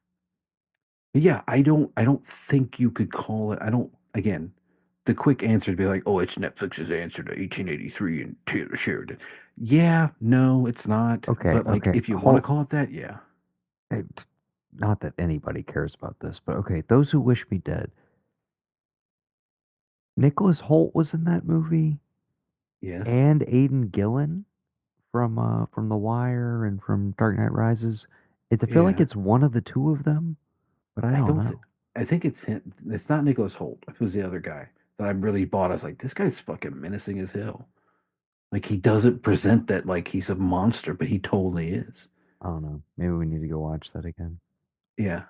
yeah, I don't think you could call it. I don't again, the quick answer to be like, oh, it's Netflix's answer to 1883 and Taylor Sheridan. Yeah, no, it's not. Okay, But like okay. if you want to Hold. call it that, yeah. eh, Not that anybody cares about this, but okay. Those Who Wish Me Dead. Nicholas Holt was in that movie, Yes. and Aidan Gillen from The Wire and from Dark Knight Rises. I feel like Yeah. it's one of the two of them, but I I don't don't think know. I think it's him. It's not Nicholas Holt. It was the other guy that I really bought. I was like, this guy's fucking menacing as hell. Like he doesn't present that like he's a monster, but he totally is. I don't know. Maybe we need to go watch that again. Yeah.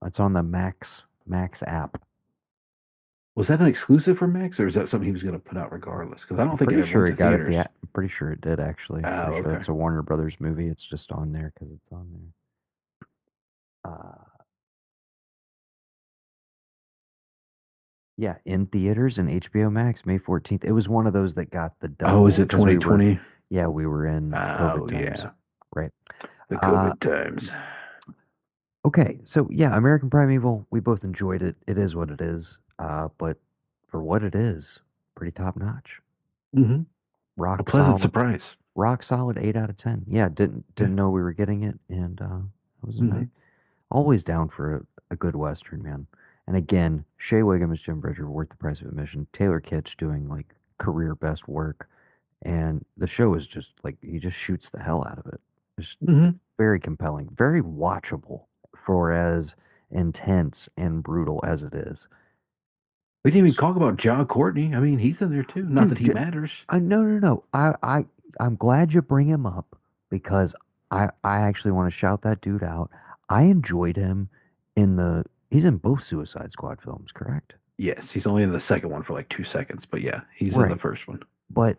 It's on the Max app. Was that an exclusive for Max, or is that something he was going to put out regardless? Because I don't I'm think it pretty ever sure went it to got it. theaters. I'm pretty sure it did actually. Oh, Pretty sure okay. that's a Warner Brothers movie. It's just on there because it's on there. Yeah, in theaters and HBO Max, May 14th. It was one of those that got the Oh, is double it because we 2020? were in COVID Oh, times, yeah. right? The Uh, COVID times. okay, so yeah, American Primeval. We both enjoyed it. It is what it is. But for what it is, pretty top notch. Hmm. A Rock pleasant solid. surprise. Rock solid 8 out of 10. Yeah, Yeah. didn't know we were getting it, and it was a Hmm. nice. Always down for a good Western, man. And again, Shea Wiggum as Jim Bridger, worth the price of admission. Taylor Kitsch doing like career best work. And the show is just like, he just shoots the hell out of it. It's Hmm. very compelling, very watchable for as intense and brutal as it is. We didn't even S- talk about John Courtney. I mean, he's in there too. Not that Dude, he matters. no, no, no. I'm glad you bring him up because I actually want to shout that dude out. I enjoyed him he's in both Suicide Squad films, correct? Yes, he's only in the second one for like 2 seconds, but yeah, he's in the Right. first one. But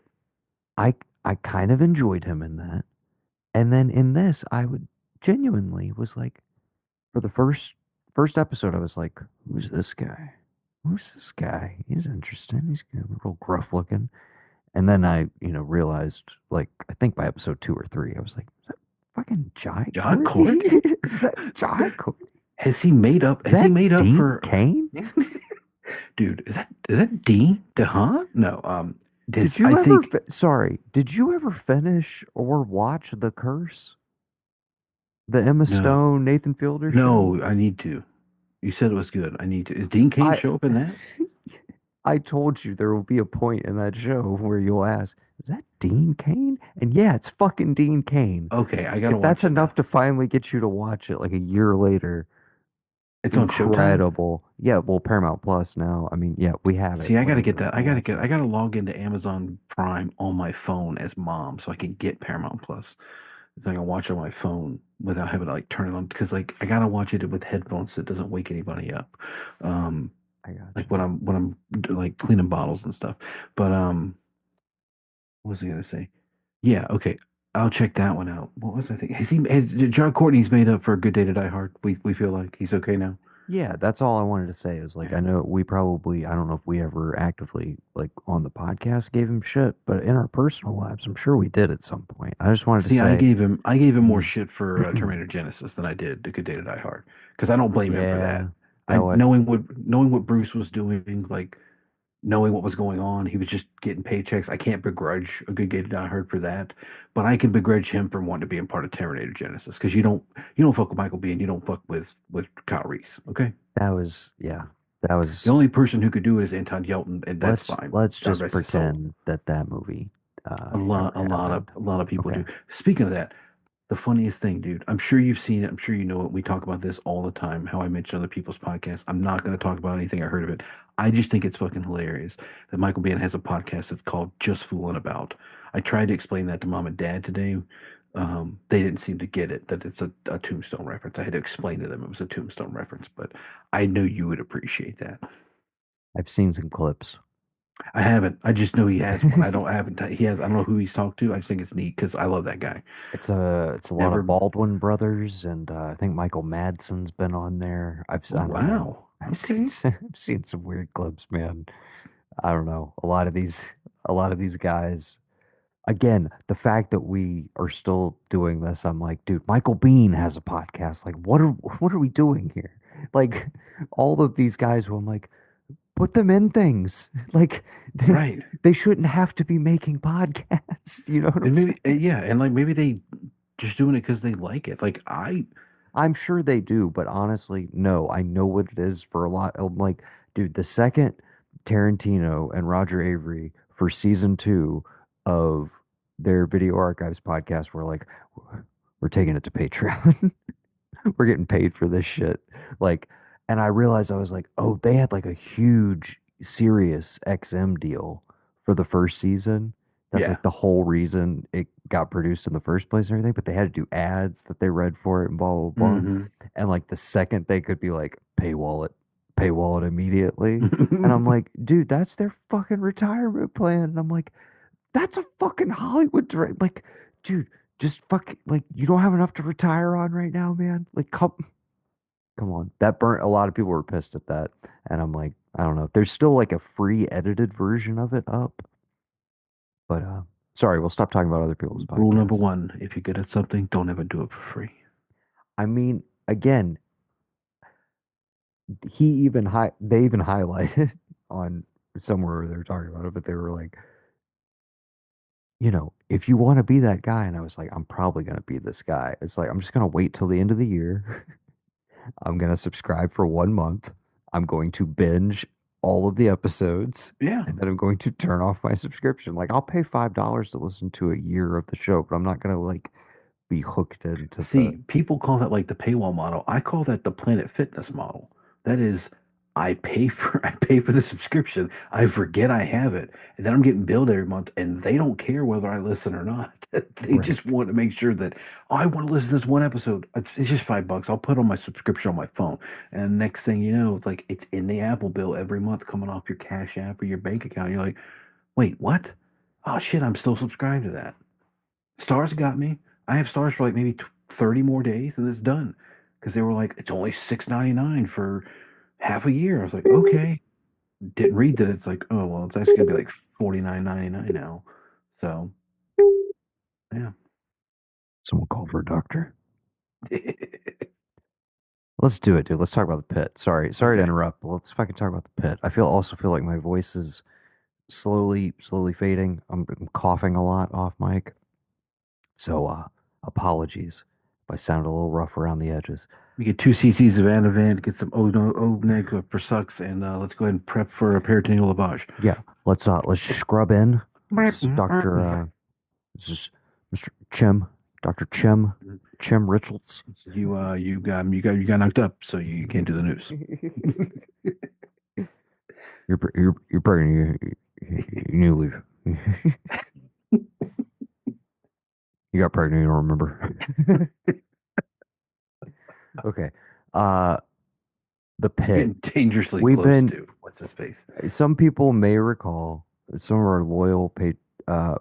I kind of enjoyed him in that. And then in this, I would genuinely was like, for the first episode, I was like, who's this guy? Who's this guy? He's interesting. He's kind of real gruff looking. And then I, realized, like, I think by episode 2 or 3, I was like, is that fucking Jai John Courtney? Courtney? Is that Jai Courtney? Has he made up? Is Has he that made up Dean for? Kane? Dude, is that Dean DeHaan? No, Did this I you ever, think sorry, did you ever finish or watch The Curse? The Emma no, Stone, Nathan Fielder show? no. I need to. You said it was good. I need to. Is Dean Kane I show up in that? I told you there will be a point in that show where you'll ask, is that Dean Kane? And yeah, it's fucking Dean Kane. Okay, I gotta If that's watch it enough now. to finally get you to watch it like a year later, It's on Showtime. incredible. Yeah, well, Paramount Plus now. I mean, yeah, we have it, See, I gotta get whatever. that. I'll watch I it. gotta log into Amazon Prime on my phone as mom so I can get Paramount Plus. So I can watch on my phone without having to like turn it on because like I gotta watch it with headphones so it doesn't wake anybody up. Um, I got like you. when I'm like cleaning bottles and stuff. But what was I gonna say? Yeah, okay. I'll check that one out. What was I thinking? Has John Courtney's made up for a good day to die hard? We feel like he's okay now. Yeah, that's all I wanted to say is like, Yeah. I know we probably, I don't know if we ever actively, like on the podcast, gave him shit, but in our personal lives, I'm sure we did at some point. I just wanted to See, say I gave him more he's, shit for Terminator Genesis than I did A Good Day to Die Hard because I don't blame him for that. yeah, that I what, knowing what Bruce was doing, like knowing what was going on, he was just getting paychecks. I can't begrudge A Good Day to Die Hard for that, but I can begrudge him for wanting to be a part of Terminator Genesis because you don't fuck with Michael B and you don't fuck with Kyle Reese. Okay, that was, yeah, that the was, only person who could do it is Anton Yelton, and that's fine. let's God just rest his soul. pretend that that movie, never happened. A lot of people Okay. do. Speaking of that, the funniest thing, dude, I'm sure you've seen it. I'm sure you know it. We talk about this all the time, how I mention other people's podcasts. I'm not going to talk about anything I heard of it. I just think it's fucking hilarious that Michael Biehn has a podcast that's called Just Fooling About. I tried to explain that to mom and dad today. They didn't seem to get it, that it's a Tombstone reference. I had to explain to them it was a Tombstone reference, but I know you would appreciate that. I've seen some clips. I haven't. I just know he has one. I haven't. He has. I don't know who he's talked to. I just think it's neat because I love that guy. It's a lot of Never. Baldwin brothers, and I think Michael Madsen's been on there. Oh I don't know. wow. Okay. I've seen some weird clips, man. I don't know. A lot of these guys. Again, the fact that we are still doing this, I'm like, dude, Michael Bean has a podcast. Like, what are we doing here? Like, all of these guys who I'm like, put them in things. Like, Right. they shouldn't have to be making podcasts. You know what I'm And maybe saying? yeah, and like maybe they just doing it because they like it. Like I I'm sure they do, but honestly, no. I know what it is for a lot. I'm like, dude, the second Tarantino and Roger Avery for season 2 of their Video Archives podcast were like, we're taking it to Patreon. We're getting paid for this shit. Like, and I realized I was like, oh, they had like a huge Sirius XM deal for the first season. That's yeah. like the whole reason it got produced in the first place and everything. But they had to do ads that they read for it and blah blah blah. Hmm. And like the second they could be like, paywall it immediately. And I'm like, dude, that's their fucking retirement plan. And I'm like, that's a fucking Hollywood direct. Like, dude, just fuck. Like, you don't have enough to retire on right now, man. Like, come on. That burnt. A lot of people were pissed at that, and I'm like, I don't know. There's still like a free edited version of it up, but sorry, we'll stop talking about other people's Rule number podcasts. one, if you're good at something, don't ever do it for free. I mean, again, they even highlighted on somewhere where they were talking about it, but they were like, if you want to be that guy, and I was like, I'm probably gonna be this guy. It's like I'm just gonna wait till the end of the year. I'm gonna subscribe for 1 month. I'm going to binge all of the episodes, Yeah. and then I'm going to turn off my subscription. Like I'll pay $5 to listen to a year of the show, but I'm not gonna like be hooked into the. See, people call that like the paywall model. I call that the Planet Fitness model. That is, I pay for the subscription. I forget I have it, and then I'm getting billed every month, and they don't care whether I listen or not. They Right. just want to make sure that, oh, I want to listen to this one episode. It's just $5. I'll put on my subscription on my phone, and next thing you know, it's like it's in the Apple bill every month coming off your Cash App or your bank account. You're like, wait, what? Oh shit, I'm still subscribed to that. Stars got me. I have stars for like maybe 30 more days, and it's done because they were like, it's only 6.99 for half a year. I was like, okay. Didn't read that it's like, oh well, it's actually gonna be like 49.99 now. So yeah. Someone call for a doctor. Let's do it, dude. Let's talk about the pit. Sorry to Okay. interrupt, but let's fucking talk about the pit. Also feel like my voice is slowly fading. I'm coughing a lot off mic. So apologies if I sound a little rough around the edges. We get 2 cc's of Ativan, get some O-neg for sucks, and let's go ahead and prep for a peritoneal lavage. Yeah, let's scrub in. This is Dr. This is Mr. Chim, Dr. Chim Richards. You got knocked up, so you can't do the news. You're pregnant. You need to leave. You got pregnant. You don't remember. Okay. Uh, the We're pit. getting dangerously We've close been. to what's his face. Some people may recall some of our loyal uh,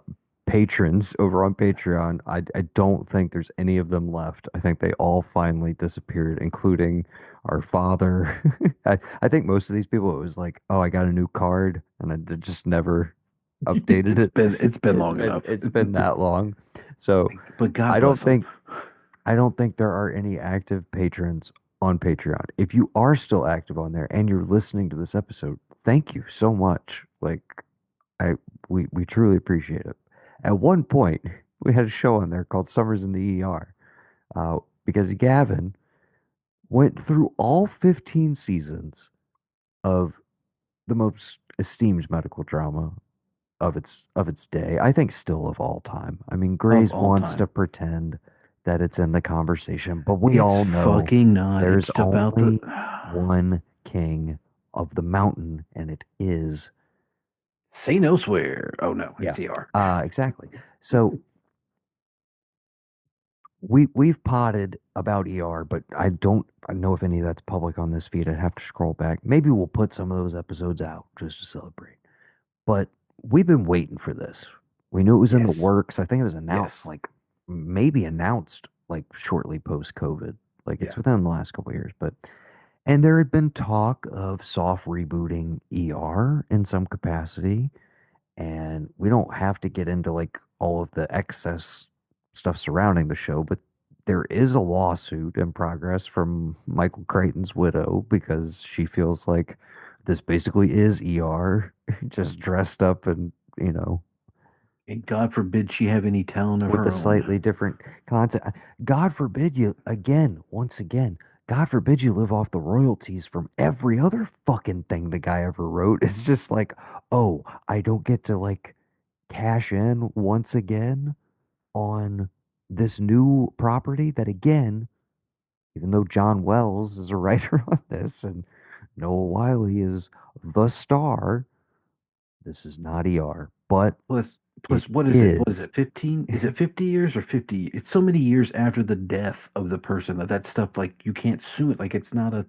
patrons over on Patreon. I don't think there's any of them left. I think they all finally disappeared, including our father. I think most of these people, it was like, oh, I got a new card, and just never updated It's it. been long enough. It's been that long. So But God I don't bless him. think I don't think there are any active patrons on Patreon. If you are still active on there and you're listening to this episode, thank you so much. Like I we truly appreciate it. At one point, we had a show on there called Summers in the ER, because Gavin went through all 15 seasons of the most esteemed medical drama of its day. I think still of all time. I mean, Of Grace all wants to time. pretend that it's in the conversation, but we It's all know fucking not. there's It's about the only one king of the mountain, and it is say no swear. Oh no, it's yeah. the R. Exactly. So we've potted about ER, but I don't know if any of that's public on this feed. I'd have to scroll back. Maybe we'll put some of those episodes out just to celebrate. But we've been waiting for this. We knew it was in the Yes. works. I think it was announced Yes. like maybe announced like shortly post COVID. Like it's Yeah. within the last couple of years, but and there had been talk of soft rebooting ER in some capacity, and we don't have to get into like all of the excess stuff surrounding the show, but there is a lawsuit in progress from Michael Crichton's widow because she feels like this basically is ER just dressed up and, And God forbid she have any talent of with her a own. slightly different content. God forbid you, again, once again, God forbid you live off the royalties from every other fucking thing the guy ever wrote. It's just like, oh, I don't get to like cash in once again on this new property that again, even though John Wells is a writer on this and Noah Wiley is the star, this is not ER, but Plus, it plus, what is it? What is is. it? 15? Is it 50 years or 50? It's so many years after the death of the person that that stuff like you can't sue it. Like it's not a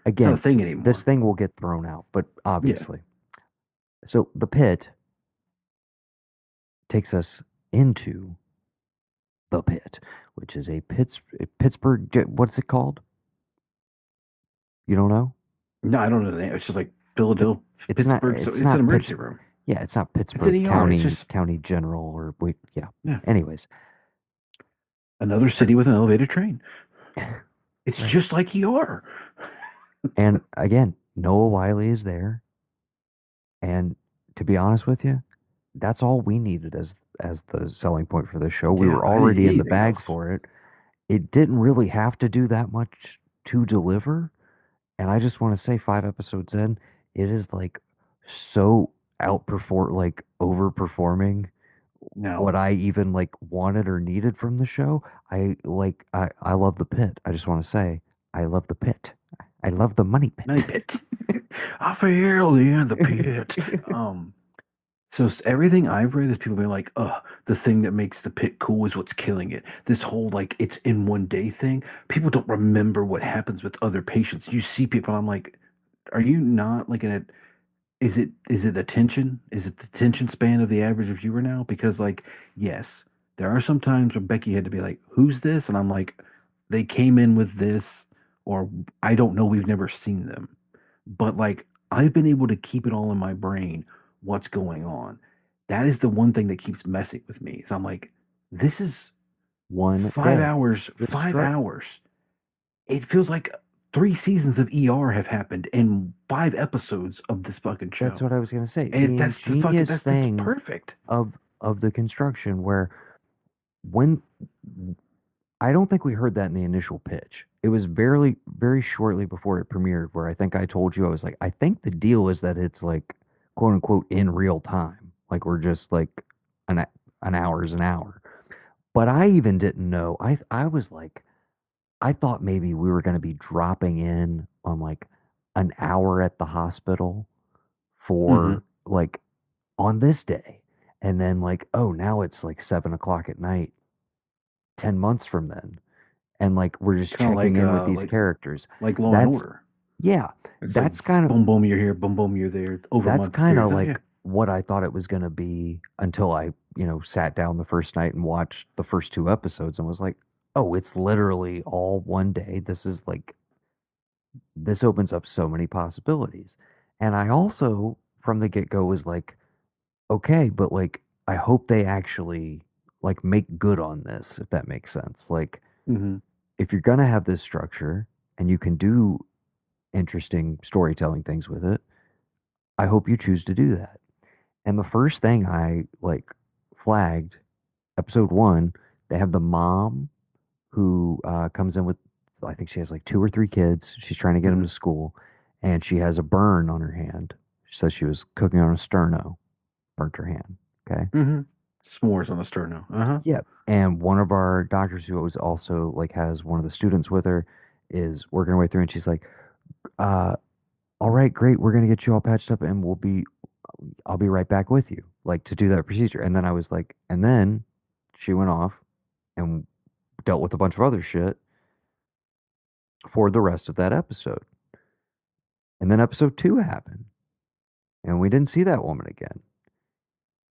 Again, thing this anymore. thing will get thrown out, but Yeah. obviously. So the pit takes us into the pit, which is Pittsburgh. What's it called? You don't know? No, I don't know the name. It's just like It, Philadelphia, it's not. Pittsburgh. So It's it's an not Pitts. emergency room. Yeah, it's not It's an Pittsburgh ER. It's just County General or wait. Yeah. yeah, Anyways, another city with an elevated train. It's right. just like ER. And again, Noah Wiley is there, and to be honest with you, that's all we needed as the selling point for the show. We Yeah, were I didn't already need in the anything bag else. for it. It didn't really have to do that much to deliver. And I just want to say 5 episodes in, it is like so like overperforming Now, what I even like wanted or needed from the show. I love the pit. I just want to say I love the pit. I love the money Money pit. pit. I feel in the pit. So everything I've read is people being like, the thing that makes the pit cool is what's killing it. This whole like it's in one day thing. People don't remember what happens with other patients. You see people, and I'm like, are you not like in a is it attention? Is it the attention span of the average viewer now? Because like, yes, there are some times where Becky had to be like, "Who's this?" And I'm like, they came in with this, or I don't know, we've never seen them. But like, I've been able to keep it all in my brain, what's going on. That is the one thing that keeps messing with me. So I'm like, this is One five day. hours, The 5 hours. It feels like 3 seasons of ER have happened in 5 episodes of this fucking That's show. what I was gonna say. And The that's the fucking ingenious that's thing perfect. of the construction where when I don't think we heard that in the initial pitch. It was very shortly before it premiered where I think I told you I was like, I think the deal is that it's like quote unquote in real time. Like we're just like an hour is an hour. But I even didn't know. I was like, I thought maybe we were gonna be dropping in on like an hour at the hospital Hmm. for like on this day. And then like, oh, now it's like 7 o'clock at night, 10 months from then. And like we're just Kind of checking in with these characters. like Law and That's Order. yeah, It's like that's kind of boom boom you're here, boom boom you're there over a that's month kind period. of Oh yeah. like what I thought it was gonna be until I, sat down the first night and watched the first two episodes and was like, oh, it's literally all one day. This is like this opens up so many possibilities. And I also from the get-go was like, okay, but like I hope they actually like make good on this, if that makes sense. Like Hmm. if you're gonna have this structure and you can do interesting storytelling things with it, I hope you choose to do that. And the first thing I like flagged, episode one, they have the mom who comes in with, I think she has like two or three kids. She's trying to get them Hmm. to school, and she has a burn on her hand. She says she was cooking on a sterno, burnt her hand. Okay. Hmm. S'mores on the sterno. Uh-huh. Yeah. And one of our doctors who was also like has one of the students with her is working her way through, and she's like, uh, all right, great. We're gonna get you all patched up and I'll be right back with you, like to do that procedure. And then I was like, and then she went off and dealt with a bunch of other shit for the rest of that episode. And then episode two happened and we didn't see that woman again.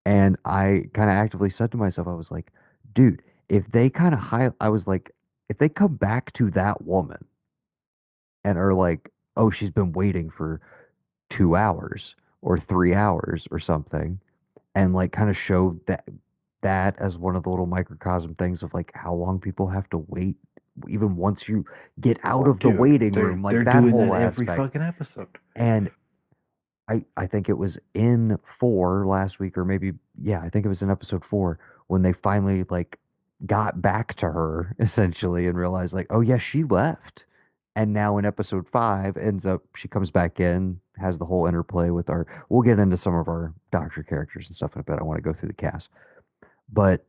And I kind of actively said to myself, I was like, dude, if they kind of I was like, if they come back to that woman and are like, oh, she's been waiting for 2 hours or 3 hours or something, and like kind of show that as one of the little microcosm things of like how long people have to wait even once you get out Oh of the dude, waiting they're room, like they're that doing whole that every aspect. fucking episode. And I think it was in four last week, or maybe, yeah, I think it was in episode four when they finally like got back to her essentially and realized like, oh yeah, she left. And now in episode five ends up she comes back in, has the whole interplay with our, we'll get into some of our doctor characters and stuff in a bit. I want to go through the cast. But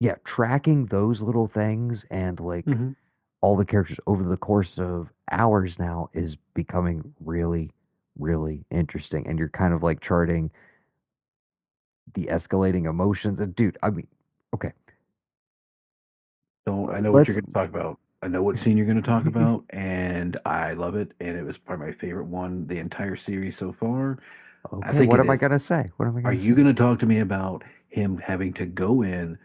yeah, tracking those little things and like Hmm. all the characters over the course of hours now is becoming really, really interesting. And you're kind of like charting the escalating emotions. And dude, I mean, okay, So I know what you're let's. going to talk about. I know what scene you're going to talk about, and I love it. And it was probably my favorite one the entire series so far. I Okay, think what it am I is. gonna say? What am I Are gonna you say? going to talk to me about him having to go in?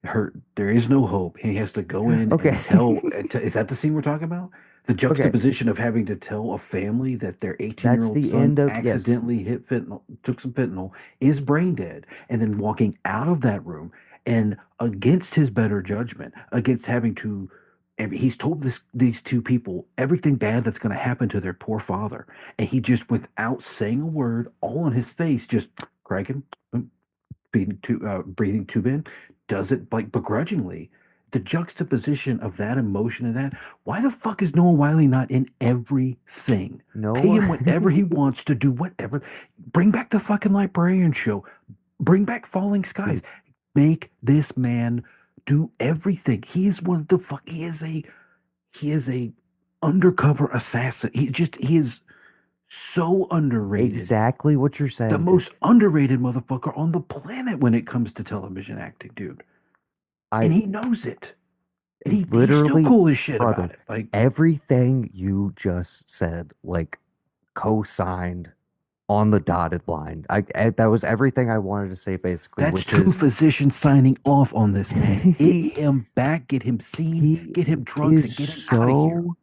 Hurt. There is no hope. He has to go in and Okay, tell. Is that the scene we're talking about? The okay, juxtaposition of having to tell a family that their 18-year that's old the son end of yes. accidentally hit fentanyl, took some fentanyl, is brain dead, and then walking out of that room and against his better judgment, against having to. And he's told these two people everything bad that's going to happen to their poor father, and he just, without saying a word, all on his face, just cracking, breathing tube in, does it like begrudgingly. The juxtaposition of that emotion and that. Why the fuck is Noah Wiley not in everything? Pay No, him whatever he wants to do, whatever. Bring back the fucking librarian show. Bring back Falling Skies. dude, Make this man do everything. He is one of the fuck. He is a undercover assassin. He is so underrated. Exactly what you're The saying, dude. most underrated motherfucker on the planet when it comes to television acting, dude. And I he knows it. And he's still literally, cool as shit brother, about it. Like, everything you just said, like co-signed on the dotted line. That was everything I wanted to say basically, that's which two is physicians signing off on this man. Get he him back, get him seen, he get him drugs, is and get him out of here. so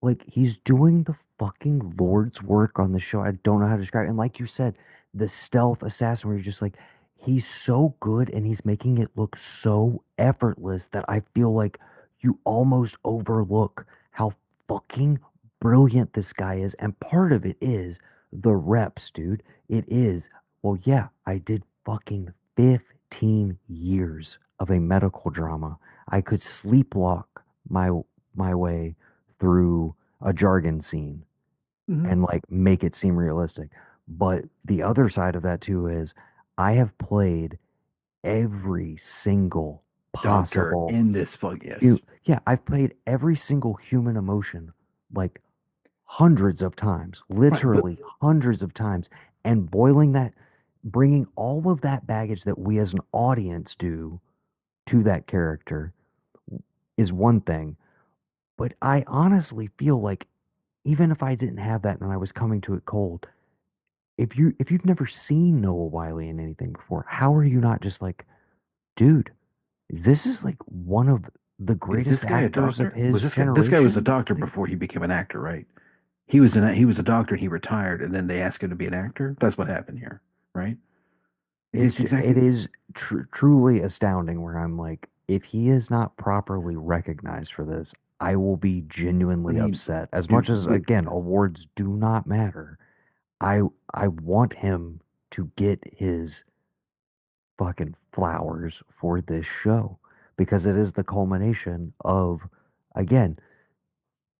like he's doing the fucking Lord's work on the show. I don't know how to describe it. And like you said, the stealth assassin where you're just like, he's so good and he's making it look so effortless that I feel like you almost overlook how fucking brilliant this guy is. And part of it is the reps, dude. It is, well, yeah, I did fucking 15 years of a medical drama. I could sleepwalk my way through a jargon scene Mhm. and like make it seem realistic. But the other side of that too is I have played every single Doctor possible in this fuck, yes. yeah, I've played every single human emotion like hundreds of times, Right, but literally hundreds of times, and boiling that, bringing all of that baggage that we as an audience do to that character is one thing. But I honestly feel like even if I didn't have that and I was coming to it cold, if you've never seen Noah Wiley in anything before, how are you not just like, dude, this is like one of the is greatest this guy a actors of doctor? Was his this guy was a generation? doctor Like before he became an actor, right? He was a doctor and he retired and then they asked him to be an actor. That's what happened here, right? It's it exactly. is truly astounding where I'm like, if he is not properly recognized for this, I will be I genuinely mean, upset. As much dude, as again, awards do not matter. I I want him to get his fucking flowers for this show because it is the culmination of, again,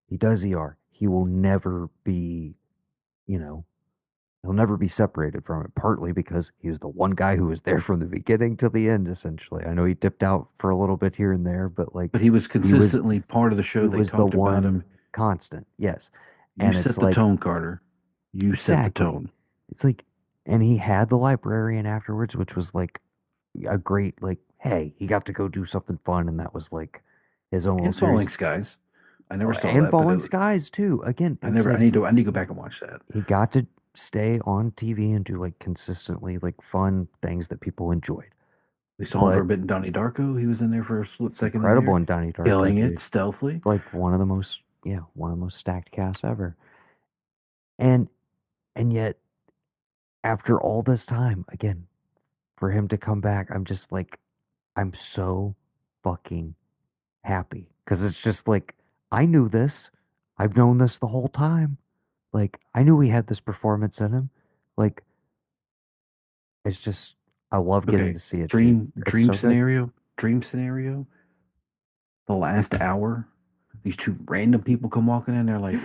he does ER. He will never be, you know, he'll never be separated from it, partly because he was the one guy who was there from the beginning to the end, essentially. I know he dipped out for a little bit here and there, but like but he was he was consistently part of the show. he They was the talked about him. one constant, yes. You And it's set the like tone, Carter. You set the exactly. tone. It's like, and he had the librarian afterwards, which was like a great like, hey, he got to go do something fun, and that was like his own little And series. Falling Skies. I Oh, never saw and that, but Falling Skies too. Again, I it's never. like I need to go back and watch that. he got to stay on TV and do like consistently like fun things that people enjoyed. We saw him for But a bit in Donnie Darko. He was in there for a split second in incredible there, in Donnie Darko, killing it dude. stealthily. Like one of the most, yeah, one of the most stacked casts ever. And yet after all this time, again, for him to come back, I'm just like, I'm so fucking happy because it's just like I knew this. I've known this the whole time. Like I knew he had this performance in him. Like it's just I love getting Okay, to see it, dude. It's so good. dream scenario. The last hour, these two random people come walking in. They're like,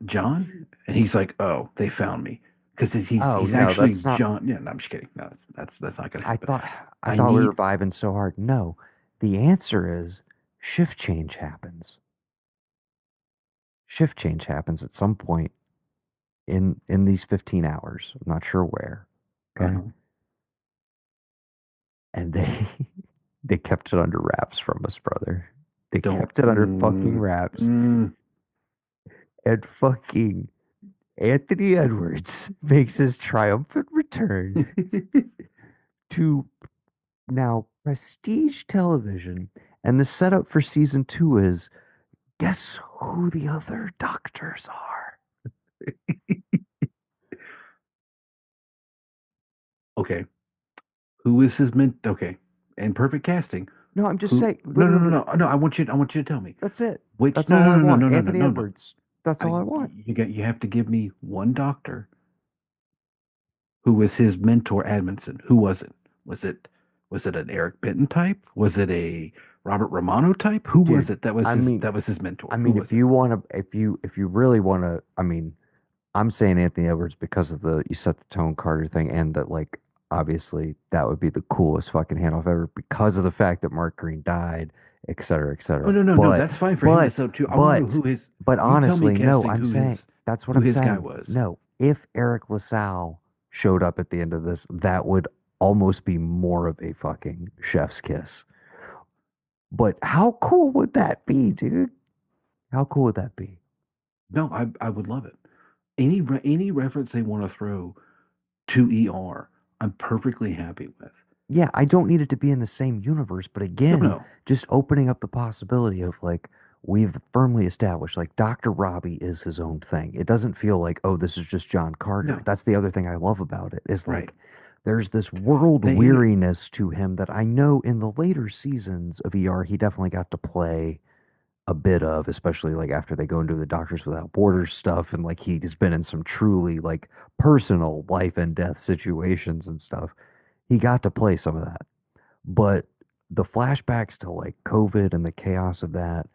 John, and he's like, oh, they found me because Oh he's no, actually that's not. John. Yeah, no, I'm just kidding. No, that's not gonna I happen. thought I I thought we were need vibing so hard. No, the answer is shift change happens. Shift change happens at some point in these 15 hours. I'm not sure where. Okay, uh and they they kept it under wraps from us, brother. They don't. kept it under fucking wraps. Mm. And fucking Anthony Edwards makes his triumphant return to now prestige television. And the setup for season two is guess who the other doctors are? Okay, who is his ment? Okay, and perfect casting. No, I'm just Who? saying, No, no, no, literally, no, no. I want you to tell me that's it. which. That's No, all I no, no, want. no, no, no, Anthony no, no. Edwards. That's all I want. You have to give me one doctor who was his mentor, Admonson. Who was it? Was it was it an Eric Benton type? Was it a Robert Romano type? Who was Dude, it that was his mentor? I Who mean, was if it? you want to, if you really want to, I mean, I'm saying Anthony Edwards because of the you set the tone Carter thing, and that like obviously that would be the coolest fucking handoff ever because of the fact that Mark Green died. et cetera, et Oh cetera. no, no, no. But, That's fine for him to but, sell too. I want to know but, who his. but You tell me, honestly, no, casting I'm saying that's what who I'm his guy saying. was. No, if Eric LaSalle showed up at the end of this, that would almost be more of a fucking chef's kiss. But how cool would that be, dude? How cool would that be? No, I would love it. Any reference they want to throw to ER, I'm perfectly happy with. Yeah, I don't need it to be in the same universe, but No, again, no, just opening up the possibility of like we've firmly established like Dr. Robbie is his own thing. It doesn't feel like, oh, this is just John Carter. no. That's the other thing I love about it is Right. like there's this world They inter- weariness to him that I know in the later seasons of ER he definitely got to play a bit of, especially like after they go into the Doctors Without Borders stuff and like he's been in some truly like personal life and death situations and stuff. He got to play some of that. But the flashbacks to like COVID and the chaos of that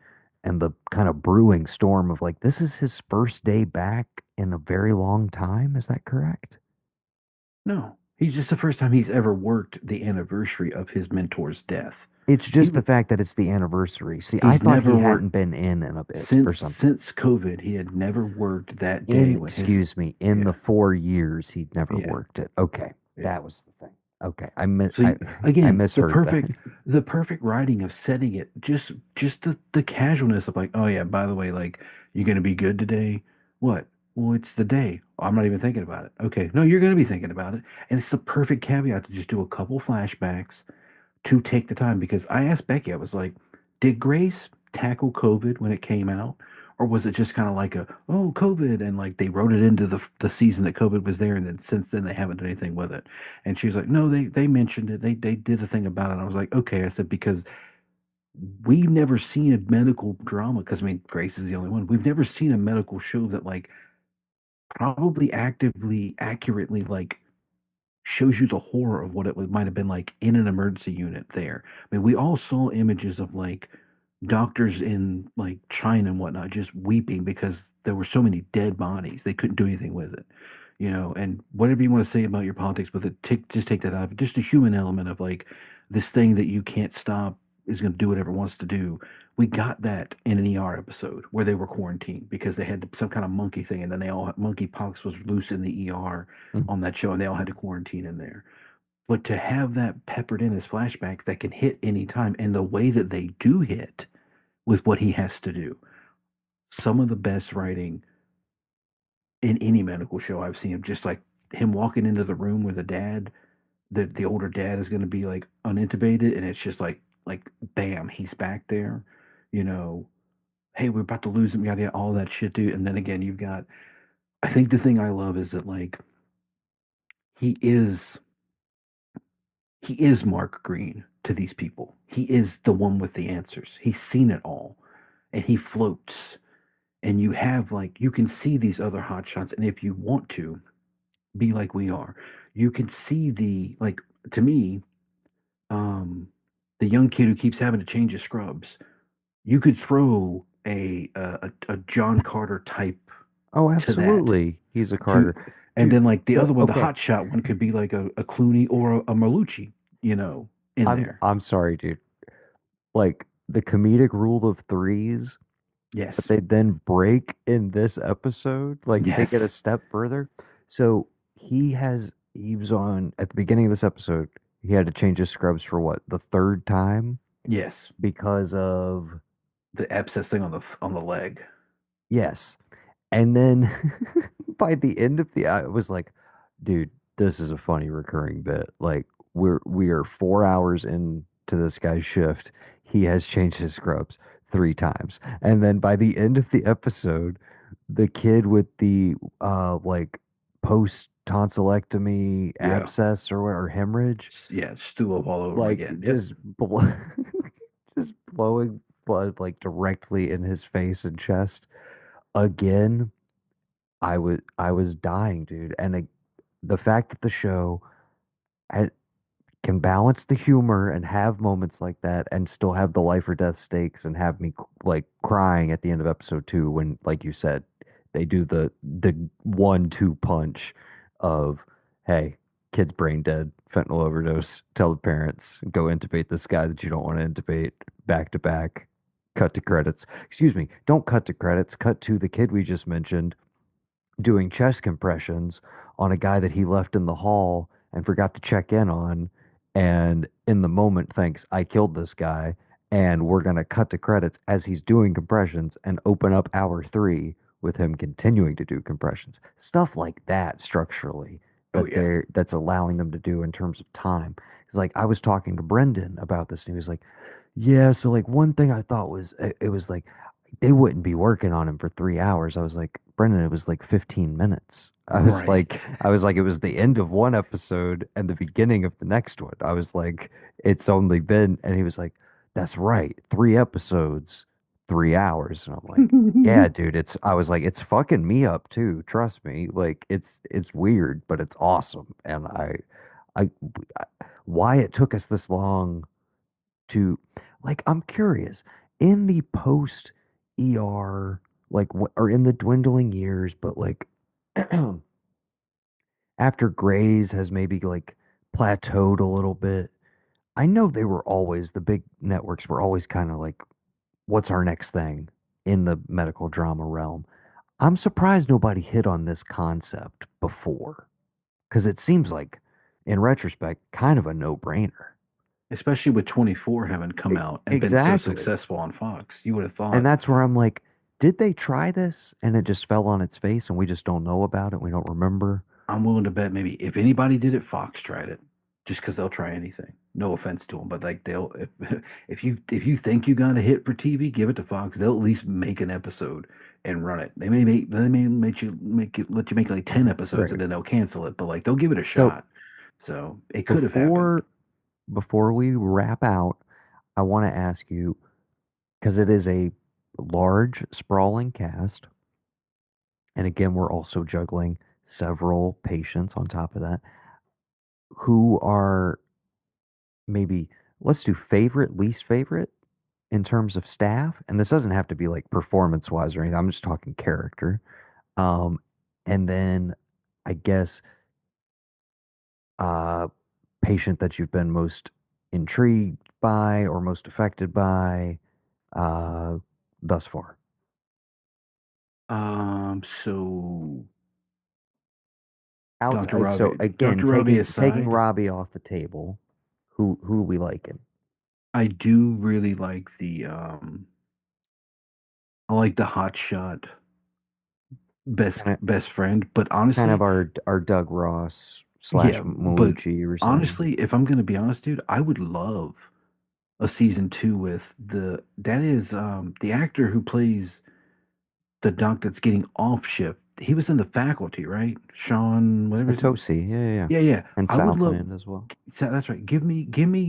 and the kind of brewing storm of like, this is his first day back in a very long time. Is that correct? no. He's just the first time he's ever worked the anniversary of his mentor's death. It's He just the would. fact that it's the anniversary. See, I He's thought never he hadn't worked been in a bit or since something. COVID. He had never worked that day In, when his. excuse me, in the Yeah, 4 years, he'd never yeah, worked it. Okay. yeah. That was the thing. Okay. I mi So I I again, misheard that. the perfect writing of setting it, just the casualness of like, oh yeah, by the way, like you're gonna be good today. What? Well, it's the day. I'm not even thinking about it. Okay, no, you're gonna be thinking about it, and it's the perfect caveat to just do a couple flashbacks to take the time because I asked Becky, I was like, did Grace tackle COVID when it came out? Or was it just kind of like a, oh, COVID, and like they wrote it into the season that COVID was there, and then since then they haven't done anything with it. And she was like, no, they mentioned it. They did a thing about it. And I was like, okay. I said, because we've never seen a medical drama, because I mean, Grace is the only one. We've never seen a medical show that like probably actively, accurately like shows you the horror of what it might have been like in an emergency unit there. I mean, we all saw images of like doctors in like China and whatnot just weeping because there were so many dead bodies. They couldn't do anything with it, you know. And whatever you want to say about your politics with it, just take that out of it. Just the human element of like this thing that you can't stop is going to do whatever it wants to do. We got that in an ER episode where they were quarantined because they had some kind of monkey thing, and then they all monkeypox was loose in the ER Mm. on that show, and they all had to quarantine in there. But to have that peppered in as flashbacks that can hit any time, and the way that they do hit with what he has to do, some of the best writing in any medical show I've seen. Just like him walking into the room where the older dad is going to be like unintubated, and it's just like bam, he's back there. You know, hey, we're about to lose him, yada yada, all that shit, dude. And then again, you've got. I think the thing I love is that like he is he is Mark Green to these people. He is the one with the answers. He's seen it all, and he floats. And you have like you can see these other hotshots, and if you want to be like we are, you can see the like to me, um, the young kid who keeps having to change his scrubs. You could throw a John Carter type Oh, to that absolutely. He's a to, Carter. and Dude, then like the other one, the okay. hotshot one could be like a Clooney or a Malucci, you know, in there. I'm sorry, dude. Like the comedic rule of threes that Yes, they then break in this episode, like take it a yes, step further. So he was on at the beginning of this episode, he had to change his scrubs for what, the third time yes. because of The abscess thing on the leg. yes. And then by the end of the, I was like, dude, this is a funny recurring bit. Like we are 4 hours into this guy's shift. He has changed his scrubs 3 times. And then by the end of the episode, the kid with the like post tonsillectomy Yeah, abscess or hemorrhage, yeah. Stew up all over him like again. Yep. just just blowing blood like directly in his face and chest again. I was dying, dude. And the fact that the show ha can balance the humor and have moments like that and still have the life or death stakes and have me like crying at the end of episode 2 when, like you said, they do the 1-2 punch of, hey, kid's brain dead, fentanyl overdose, tell the parents, go intubate this guy that you don't want to intubate. back to back, cut to credits. Excuse me, don't cut to credits, cut to the kid we just mentioned doing chest compressions on a guy that he left in the hall and forgot to check in on. And in the moment, thinks, I killed this guy. And we're going to cut to credits as he's doing compressions and open up hour three with him continuing to do compressions. Stuff like that structurally Oh that yeah. that's allowing them to do in terms of time. It's like I was talking to Brendan about this and he was like, yeah, so like one thing I thought was it was like they wouldn't be working on him for 3 hours. I was like, Brendan, it was like 15 minutes. Right. I was like, it was the end of one episode and the beginning of the next one. I was like, it's only been, and he was like, that's right, 3 episodes, 3 hours. And I'm like, yeah, dude, I was like, it's fucking me up too. Trust me. Like, it's weird, but it's awesome. And I, why it took us this long to like I'm curious in the post ER like what or in the dwindling years but like after Grays has maybe like plateaued a little bit. I know they were always the big networks were always kind of like what's our next thing in the medical drama realm. I'm surprised nobody hit on this concept before because it seems like in retrospect kind of a no-brainer. Especially with 24 having come out and been so Exactly. successful on Fox. You would have And thought. that's where I'm like, did they try this and it just fell on its face and we just don't know about it? We don't remember. I'm willing to bet maybe if anybody did it, Fox tried it, just because they'll try anything. No offense to them, but like they'll if you think you got a hit for TV, give it to Fox. They'll at least make an episode and run it. They may make you let you make like 10 episodes and Right. then they'll cancel it, but like they'll give it a So shot. So it could have happened. before before we wrap out, I want to ask you, because it is a large, sprawling cast, and again, we're also juggling several patients on top of that, who are maybe let's do favorite, least favorite in terms of staff. And this doesn't have to be like performance wise or anything. I'm just talking character. Um, and then I guess uh, patient that you've been most intrigued by or most affected by uh, thus far. So Dr. Outside, so Robbie, again, Dr. Robbie taking aside, Robbie off the table, who we liking? I do really like I like the hot shot best Kind of best friend, but kind of honestly, our Doug Ross slash yeah, but Malucci you were saying. honestly, if I'm gonna be honest, dude, I would love a season two with that is the actor who plays the doc that's getting off shift. He was in the faculty, right? Sean, whatever his name. Atosi, yeah. Yeah, yeah. And I would love Southland as well. that's right. Give me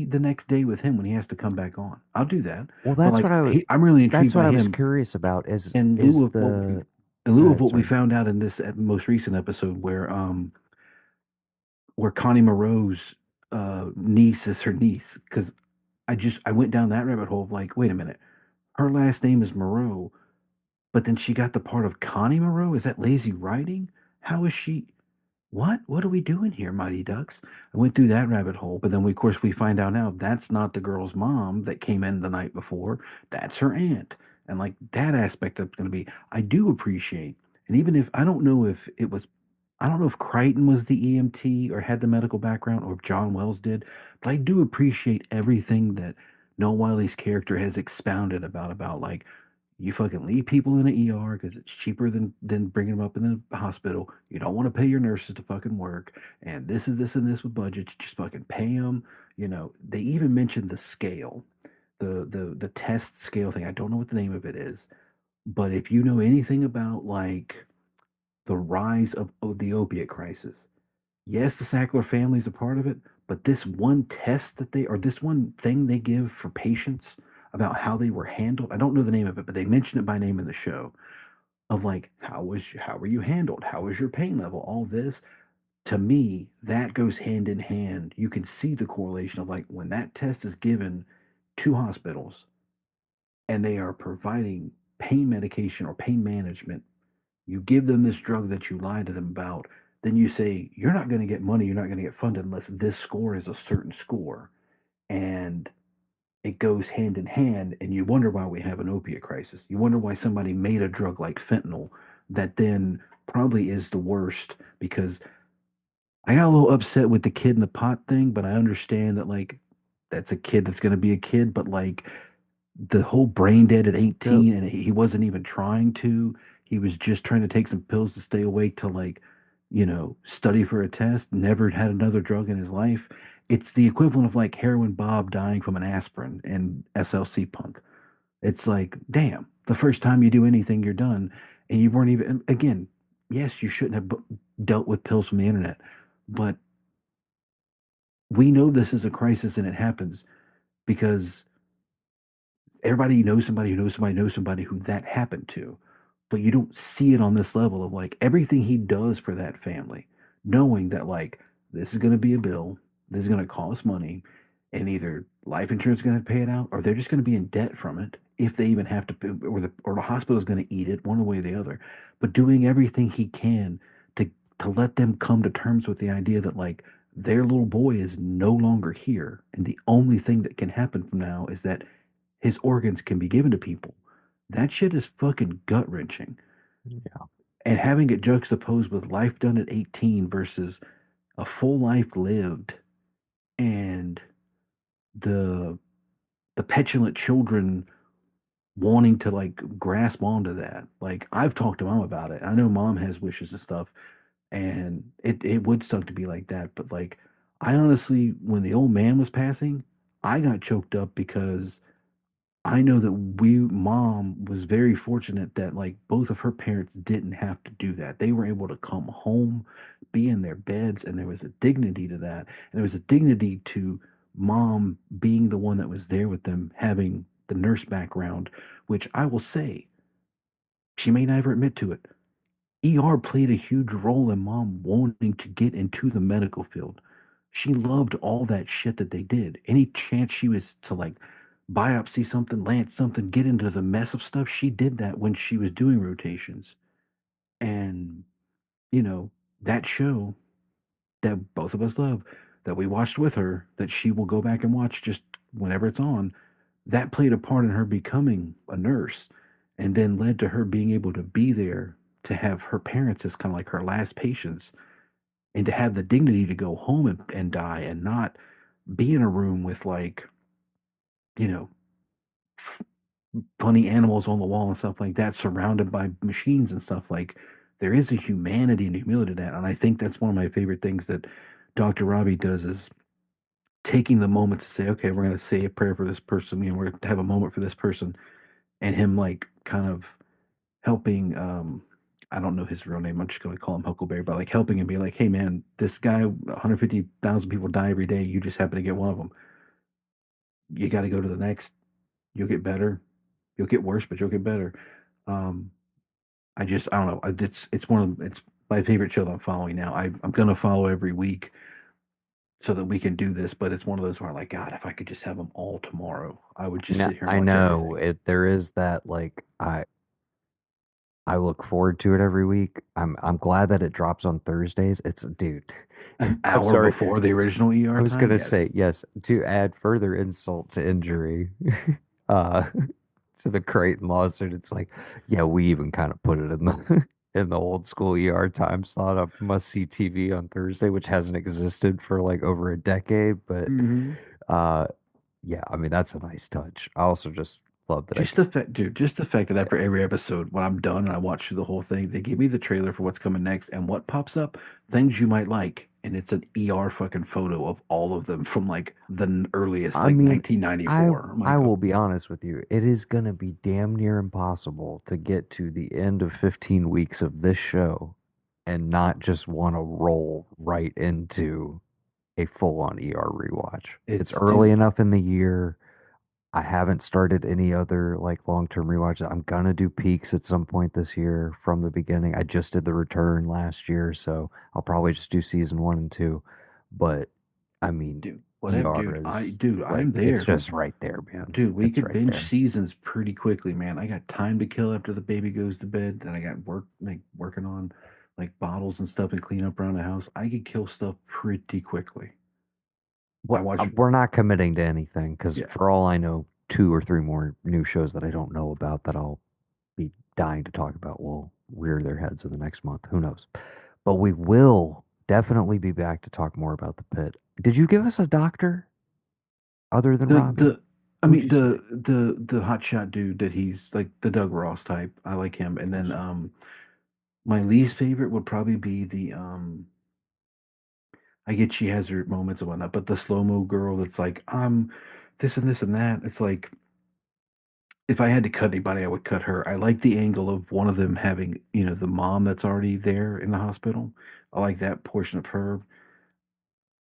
the next day with him when he has to come back on. I'll do that. Well, But like I'm really intrigued that's what by I was him curious about in is lieu of what we the in go lieu of ahead, what we sorry. found out in this most recent episode where Connie Moreau's niece is her niece because I went down that rabbit hole of like, wait a minute, her last name is Moreau, but then she got the part of Connie Moreau. Is that lazy writing? How is she? What are we doing here, Mighty Ducks? I went through that rabbit hole, but then of course we find out now that's not the girl's mom that came in the night before. That's her aunt. And like that aspect of going to be, I do appreciate. And even if I don't know if it was, I don't know if Crichton was the EMT or had the medical background or if John Wells did, but I do appreciate everything that Noah Wiley's character has expounded about like you fucking leave people in an ER because it's cheaper than bringing them up in the hospital. You don't want to pay your nurses to fucking work, and this and this with budgets. Just fucking pay them. They even mentioned the scale, the test scale thing. I don't know what the name of it is, but if you know anything about like the rise of the opiate crisis, yes, the Sackler family is a part of it, but this one test or this one thing they give for patients about how they were handled, I don't know the name of it, but they mention it by name in the show of like, how were you handled? How was your pain level? All this. To me, that goes hand in hand. You can see the correlation of like when that test is given to hospitals and they are providing pain medication or pain management, you give them this drug that you lied to them about, then you say, you're not going to get money, you're not going to get funded unless this score is a certain score. And it goes hand in hand, and you wonder why we have an opiate crisis. You wonder why somebody made a drug like fentanyl that then probably is the worst because I got a little upset with the kid in the pot thing, but I understand that like that's a kid that's going to be a kid, but like the whole brain dead at So 18 and he wasn't even trying to. He was just trying to take some pills to stay awake to like, study for a test, never had another drug in his life. It's the equivalent of like heroin Bob dying from an aspirin and SLC punk. It's like, damn, the first time you do anything, you're done. And you weren't even, again, yes, you shouldn't have dealt with pills from the internet, but we know this is a crisis and it happens because everybody knows somebody who knows somebody knows somebody who that happened to, but you don't see it on this level of like everything he does for that family, knowing that like this is going to be a bill, this is going to cost money, and either life insurance is going to pay it out, or they're just going to be in debt from it if they even have to, or the hospital is going to eat it, one way or the other. But doing everything he can to to let them come to terms with the idea that like their little boy is no longer here, and the only thing that can happen from now is that his organs can be given to people. That shit is fucking gut wrenching. yeah, And having it juxtaposed with life done at 18 versus a full life lived and the the petulant children wanting to like grasp onto that. Like I've talked to mom about it. I know mom has wishes and stuff, and it would suck to be like that. But like I honestly, when the old man was passing, I got choked up because I know that mom was very fortunate that like both of her parents didn't have to do that. They were able to come home, be in their beds, and there was a dignity to that. And there was a dignity to mom being the one that was there with them, having the nurse background, which I will say, she may never admit to it. ER played a huge role in mom wanting to get into the medical field. She loved all that shit that they did. Any chance she was to like biopsy something, lance something, get into the mess of stuff, she did that when she was doing rotations. And, you know, that show that both of us love, that we watched with her, that she will go back and watch just whenever it's on, that played a part in her becoming a nurse and then led to her being able to be there to have her parents as kind of like her last patients and to have the dignity to go home and die and not be in a room with like, you know, funny animals on the wall and stuff like that, surrounded by machines and stuff. Like there is a humanity and humility to that. And I think that's one of my favorite things that Dr. Robbie does is taking the moment to say, okay, we're going to say a prayer for this person. We're going to have a moment for this person and him like kind of helping I don't know his real name. I'm just going to call him Huckleberry, but like helping him be like, hey man, this guy, 150,000 people die every day. You just happen to get one of them. You got to go to the next. You'll get better. You'll get worse, but you'll get better. Um, I don't know. It's my favorite show that I'm following now. I'm going to follow every week so that we can do this, but it's one of those where I'm like, God, if I could just have them all tomorrow, I would just no, sit here and I watch know everything. it. There is that like I look forward to it every week. I'm glad that it drops on Thursdays. It's dude, and An I'm hour sorry. before the original I ER was time, gonna yes. say yes to add further insult to injury. uh to the Creighton lawsuit. It's like, yeah, we even kind of put it in the in the old school ER time slot of must see TV on Thursday, which hasn't existed for like over a decade. But Hmm. uh yeah, I mean that's a nice touch. I also just love that I Just can the fact, dude, just the fact that after every episode, when I'm done and I watch through the whole thing, they give me the trailer for what's coming next and what pops up, things you might like. And it's an ER fucking photo of all of them from like the earliest, I like mean, I 1994. I'm I like, will be honest with you. It is gonna be damn near impossible to get to the end of 15 weeks of this show and not just want to roll right into a full-on ER rewatch. It's it's, early dude, enough in the year. I haven't started any other like long-term rewatches. I'm gonna do peaks at some point this year from the beginning. I just did The Return last year, so I'll probably just do season one and two. But I mean, dude, whatever, ER dude. is Dude, like I'm it's there. just right there, man. Dude, we It's could right binge there. seasons pretty quickly, man. I got time to kill after the baby goes to bed. Then I got work, like working on like bottles and stuff and clean up around the house. I could kill stuff pretty quickly. I watch. We're not committing to anything because Yeah. for all I know, two or three more new shows that I don't know about that I'll be dying to talk about will rear their heads in the next month. Who knows? But we will definitely be back to talk more about the pit. Did you give us a doctor other than Robbie? The I Who'd mean you say? the hotshot dude that he's like the Doug Ross type. I like him. And then Yes. my least favorite would probably be the I get she has her moments and whatnot, but the slow-mo girl that's like, this and this and that. It's like if I had to cut anybody, I would cut her. I like the angle of one of them having, the mom that's already there in the hospital. I like that portion of her.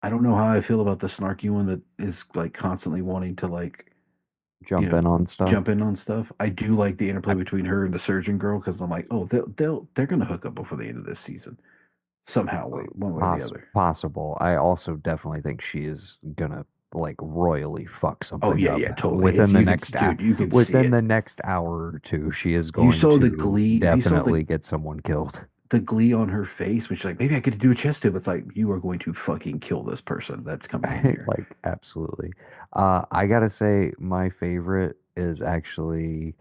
I don't know how I feel about the snarky one that is like constantly wanting to like, you Jump know, in on stuff. jump in on stuff. I do like the interplay I, between her and the surgeon girl because I'm like, oh, they're gonna hook up before the end of this season somehow, way one way or the other. Possible. I also definitely think she is gonna like royally fuck Oh something yeah, up yeah, totally. It's dude, you can see within it. the next hour or two. She is You going saw the to glee. If you saw definitely get someone killed. the glee on her face, which like maybe I could do a chest tube. It's like you are going to fucking kill this person that's coming in here. Like absolutely. I gotta say my favorite is actually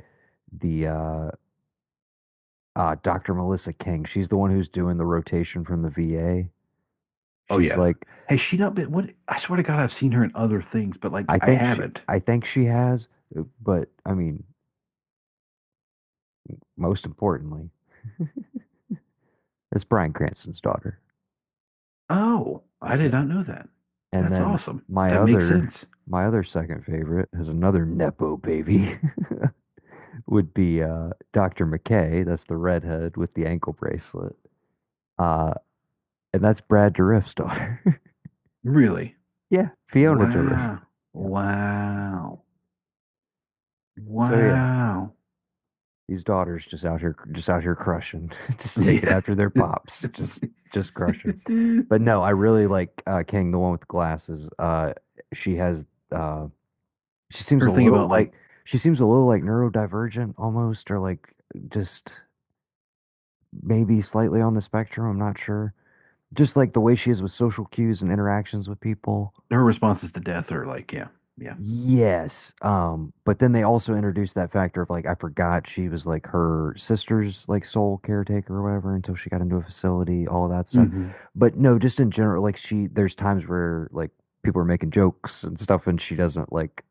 the Dr. Melissa King. She's the one who's doing the rotation from the VA. Oh She's yeah. like Has she not been what I swear to God I've seen her in other things, but like I haven't. I think she has, but I mean, most importantly, it's Bryan Cranston's daughter. Oh, I did Yeah. not know that. And That's then awesome. That makes sense. my other second favorite is another Nepo baby would be Dr. McKay. That's the redhead with the ankle bracelet. Uh, and that's Brad Dourif's daughter. Really? Yeah, Fiona Dourif. Wow. Yeah. Wow. So yeah, Wow. these daughters just out here crushing, just taking Yeah. after their pops, just crushing. But no, I really like King, the one with the glasses. She has uh, she seems Her a thing little about like like she seems a little like neurodivergent almost, or like just maybe slightly on the spectrum. I'm not sure. Just like the way she is with social cues and interactions with people. her responses to death are like, yeah, yeah. Yes. But then they also introduced that factor of like I forgot she was like her sister's like sole caretaker or whatever until she got into a facility, all of that stuff. Hmm. But no, just in general, like there's times where like people are making jokes and stuff and she doesn't like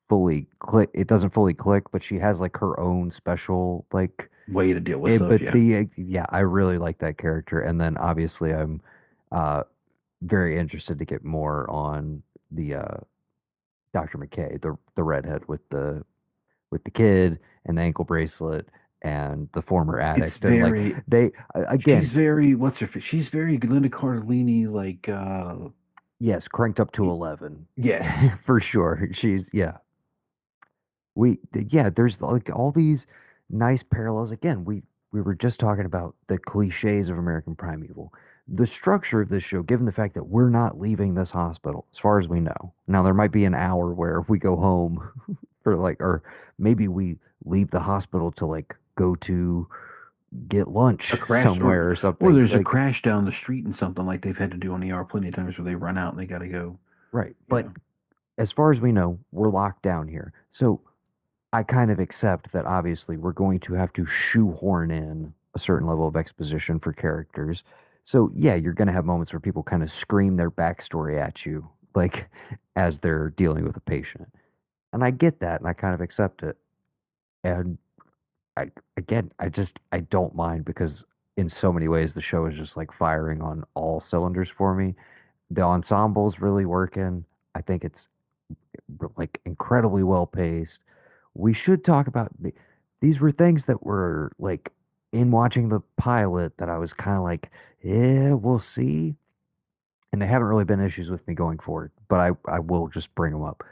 fully click. It doesn't fully click, but she has like her own special like Way to deal with stuff, yeah. empathy. Yeah, I really like that character. And then obviously I'm uh very interested to get more on the Dr. McKay, the redhead with the kid and the ankle bracelet and the former It's addict and like very they she's again, very she's very Linda Cardellini like yes, cranked up to y- 11 yes. for sure. She's yeah. Yeah, there's like all these nice parallels. Again, we were just talking about the cliches of American Primeval. The structure of this show, given the fact that we're not leaving this hospital, as far as we know. Now, there might be an hour where we go home for like, or maybe we leave the hospital to like go to get lunch A crash somewhere or or something. there's a Like, crash down the street and something like they've had to do on ER plenty of times where they run out and they got to go. right. But Yeah. as far as we know, we're locked down here. So I kind of accept that obviously we're going to have to shoehorn in a certain level of exposition for characters. So yeah, you're going to have moments where people kind of scream their backstory at you, like as they're dealing with a patient. And I get that and I kind of accept it. And again, I don't mind because in so many ways the show is just like firing on all cylinders for me. The ensemble's really working. I think it's like incredibly well paced. We should talk about these were things that were like in watching the pilot that I was kind of like, yeah, we'll see. And they haven't really been issues with me going forward, but I will just bring them up.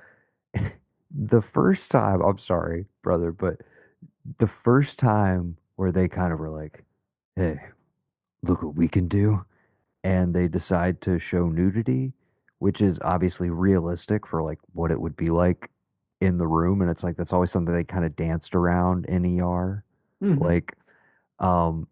The first time, I'm sorry, brother, but the first time where they kind of were like, hey, look what we can do, and they decide to show nudity, which is obviously realistic for like what it would be like in the room. And it's like that's always something they kind of danced around in ER. Hmm. Like, um,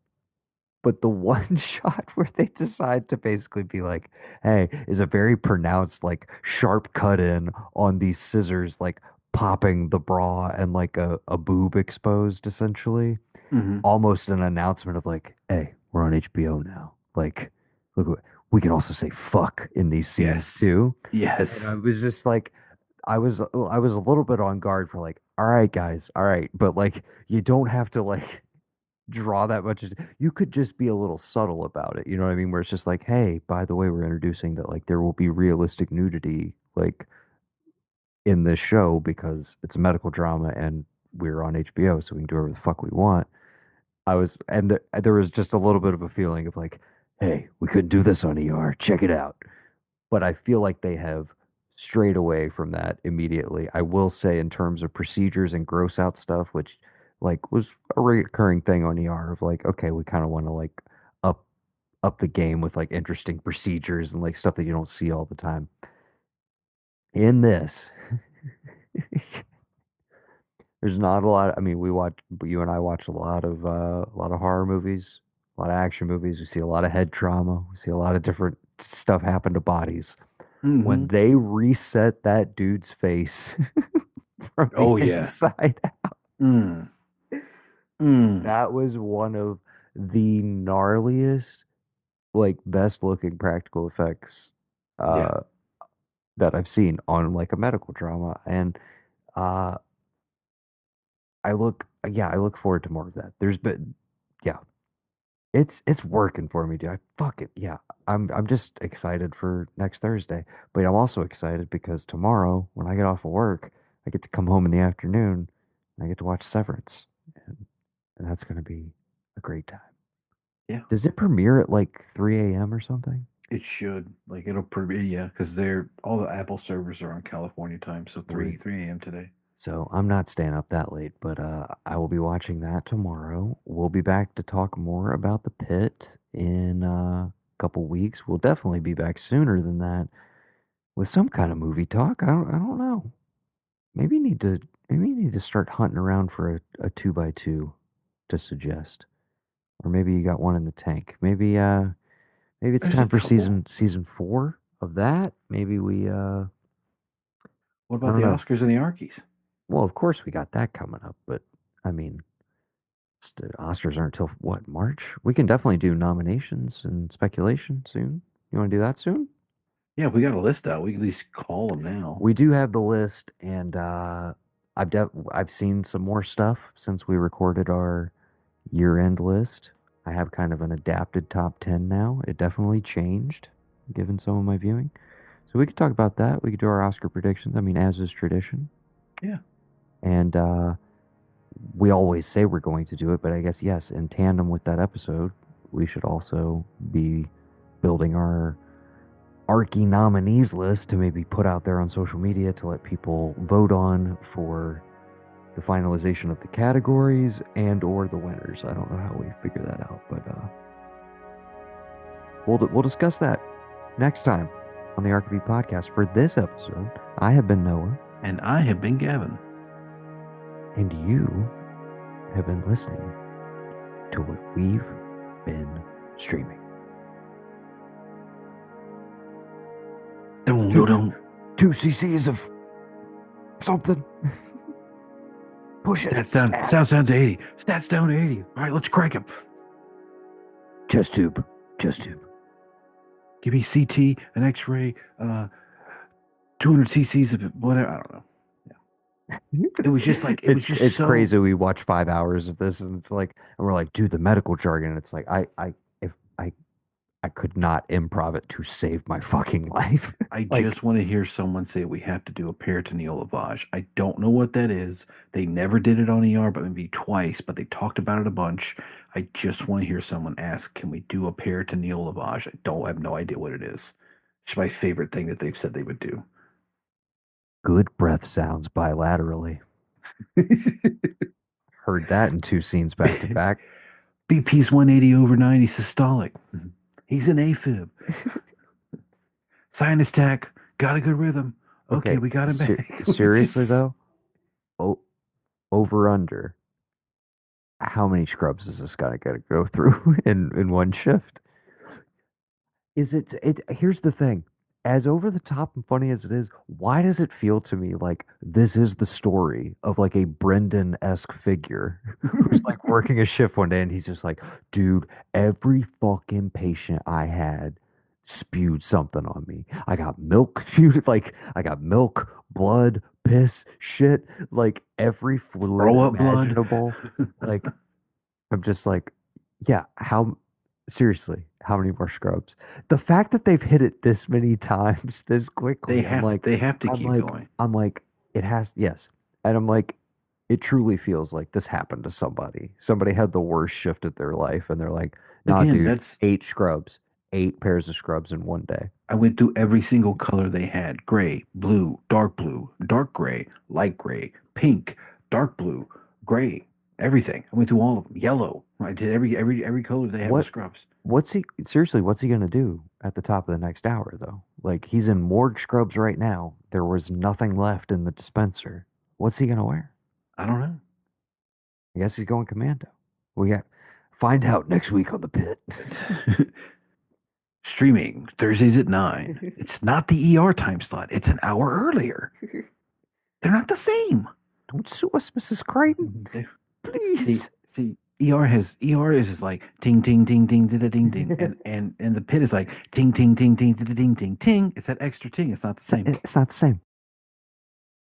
but the one shot where they decide to basically be like, hey, is a very pronounced, like, sharp cut in on these scissors, like popping the bra and like a boob exposed, essentially. Hmm. Almost an announcement of like, hey, we're on HBO now. Like, look, we can also say fuck in these scenes Yes. too. And I Yes. was just like, I was a little bit on guard for like, all right, guys, all right, but like, you don't have to like draw that much. You could just be a little subtle about it. You know what I mean? Where it's just like, hey, by the way, we're introducing that like there will be realistic nudity like in this show because it's a medical drama and we're on HBO, so we can do whatever the fuck we want. There was just a little bit of a feeling of like, hey, we couldn't do this on ER. Check it out. But I feel like they have strayed away from that immediately. I will say, in terms of procedures and gross out stuff, which like was a recurring thing on ER of like, okay, we kind of want to like up up the game with like interesting procedures and like stuff that you don't see all the time. In this, there's not a lot. I mean, you and I watch a lot of horror movies, a lot of action movies. We see a lot of head trauma. We see a lot of different stuff happen to bodies. When Hmm. they reset that dude's face from the Oh yeah. inside, Mm. Mm. that was one of the gnarliest, like best looking practical effects Yeah. uh that I've seen on like a medical drama. And uh I look forward to more of that. There's been yeah, it's working for me, dude. I fuck it. Yeah. I'm just excited for next Thursday. But I'm also excited because tomorrow when I get off of work, I get to come home in the afternoon and I get to watch Severance. And, and that's gonna be a great time. Yeah. Does it premiere at like 3 a.m. or something? It should. Like it'll probably, yeah, because they're all the Apple servers are on California time, so Word. 3 a.m. today. So I'm not staying up that late, but I will be watching that tomorrow. We'll be back to talk more about the pit in a couple weeks. We'll definitely be back sooner than that with some kind of movie talk. I don't know. Maybe need to maybe need to start hunting around for a two by two to suggest. Or maybe you got one in the tank. Maybe it's There's a time for couple. season 4 of that. Maybe we What I about don't the know. Oscars and the Arkies? Well, of course we got that coming up, but I mean, the Oscars aren't till what, March? We can definitely do nominations and speculation soon. You want to do that soon? Yeah, if we got a list out, we can at least call them now. We do have the list, and I've seen some more stuff since we recorded our year-end list. I have kind of an adapted top 10 now. It definitely changed given some of my viewing. So we could talk about that. We could do our Oscar predictions. I mean, as is tradition. Yeah. And we always say we're going to do it, but I guess, yes, in tandem with that episode, we should also be building our ARKE nominees list to maybe put out there on social media to let people vote on for the finalization of the categories and or the winners. I don't know how we figure that out, but we'll discuss that next time on the ARKE podcast. For this episode, I have been Noah, And I have been Gavin. and you have been listening to what we've been streaming. Dun, dun, Two, dun. 2 cc's of something. Push it. Stats down. Stat. Sounds down to 80. Stats down to 80. All right, let's crank him. Chest tube. Chest tube. Give me CT, an X-ray, 200 cc's of whatever. I don't know. It was just like it was just It's so. crazy. We watch 5 hours of this, and it's like, and we're like, dude, the medical jargon. It's like, if I could not improv it to save my fucking life. I Like, just want to hear someone say we have to do a peritoneal lavage. I don't know what that is. They never did it on ER, but maybe twice, but they talked about it a bunch. I just want to hear someone ask, can we do a peritoneal lavage? I have no idea what it is. It's my favorite thing that they've said they would do. good breath sounds bilaterally. Heard that in 2 scenes back to back. BP's 180 over 90 systolic. He's an AFib. Sinus tack. Got a good rhythm. Okay, Okay, we got him back. It's seriously just- though, over under how many scrubs is this guy got to go through in one shift? Is it here's the thing. As over the top and funny as it is, why does it feel to me like this is the story of like a Brendan-esque figure who's like working a shift one day and he's just like, dude, every fucking patient I had spewed something on me. I got milk spewed, like I got milk, blood, piss, shit, like every fluid Throw up blood. imaginable. Like I'm just like, yeah, how seriously, how many more scrubs? The fact that they've hit it this many times this quickly, They have to I'm keep like, going. I'm like, it has, yes. And I'm like, it truly feels like this happened to somebody. Somebody had the worst shift of their life, and they're like, nah, Again, dude, that's 8 scrubs, 8 pairs of scrubs in one day. I went through every single color they had: gray, blue, dark gray, light gray, pink, dark blue, gray, everything. I went through all of them. Yellow. I did every color they have with What scrubs. what's he seriously, what's he gonna do at the top of the next hour though? Like he's in morgue scrubs right now. There was nothing left in the dispenser. What's he gonna wear? I don't know. I guess he's going commando. We got find out next week on the pit. Streaming Thursdays at 9. It's not the ER time slot. It's an hour earlier. They're not the same. Don't sue us, Mrs. Crichton. Please. See, ER is just like ting ting ting ting da ding ding, and the pit is like ting ting ting ting da ding ding ting. It's that extra ting. It's not the same. It's not the same.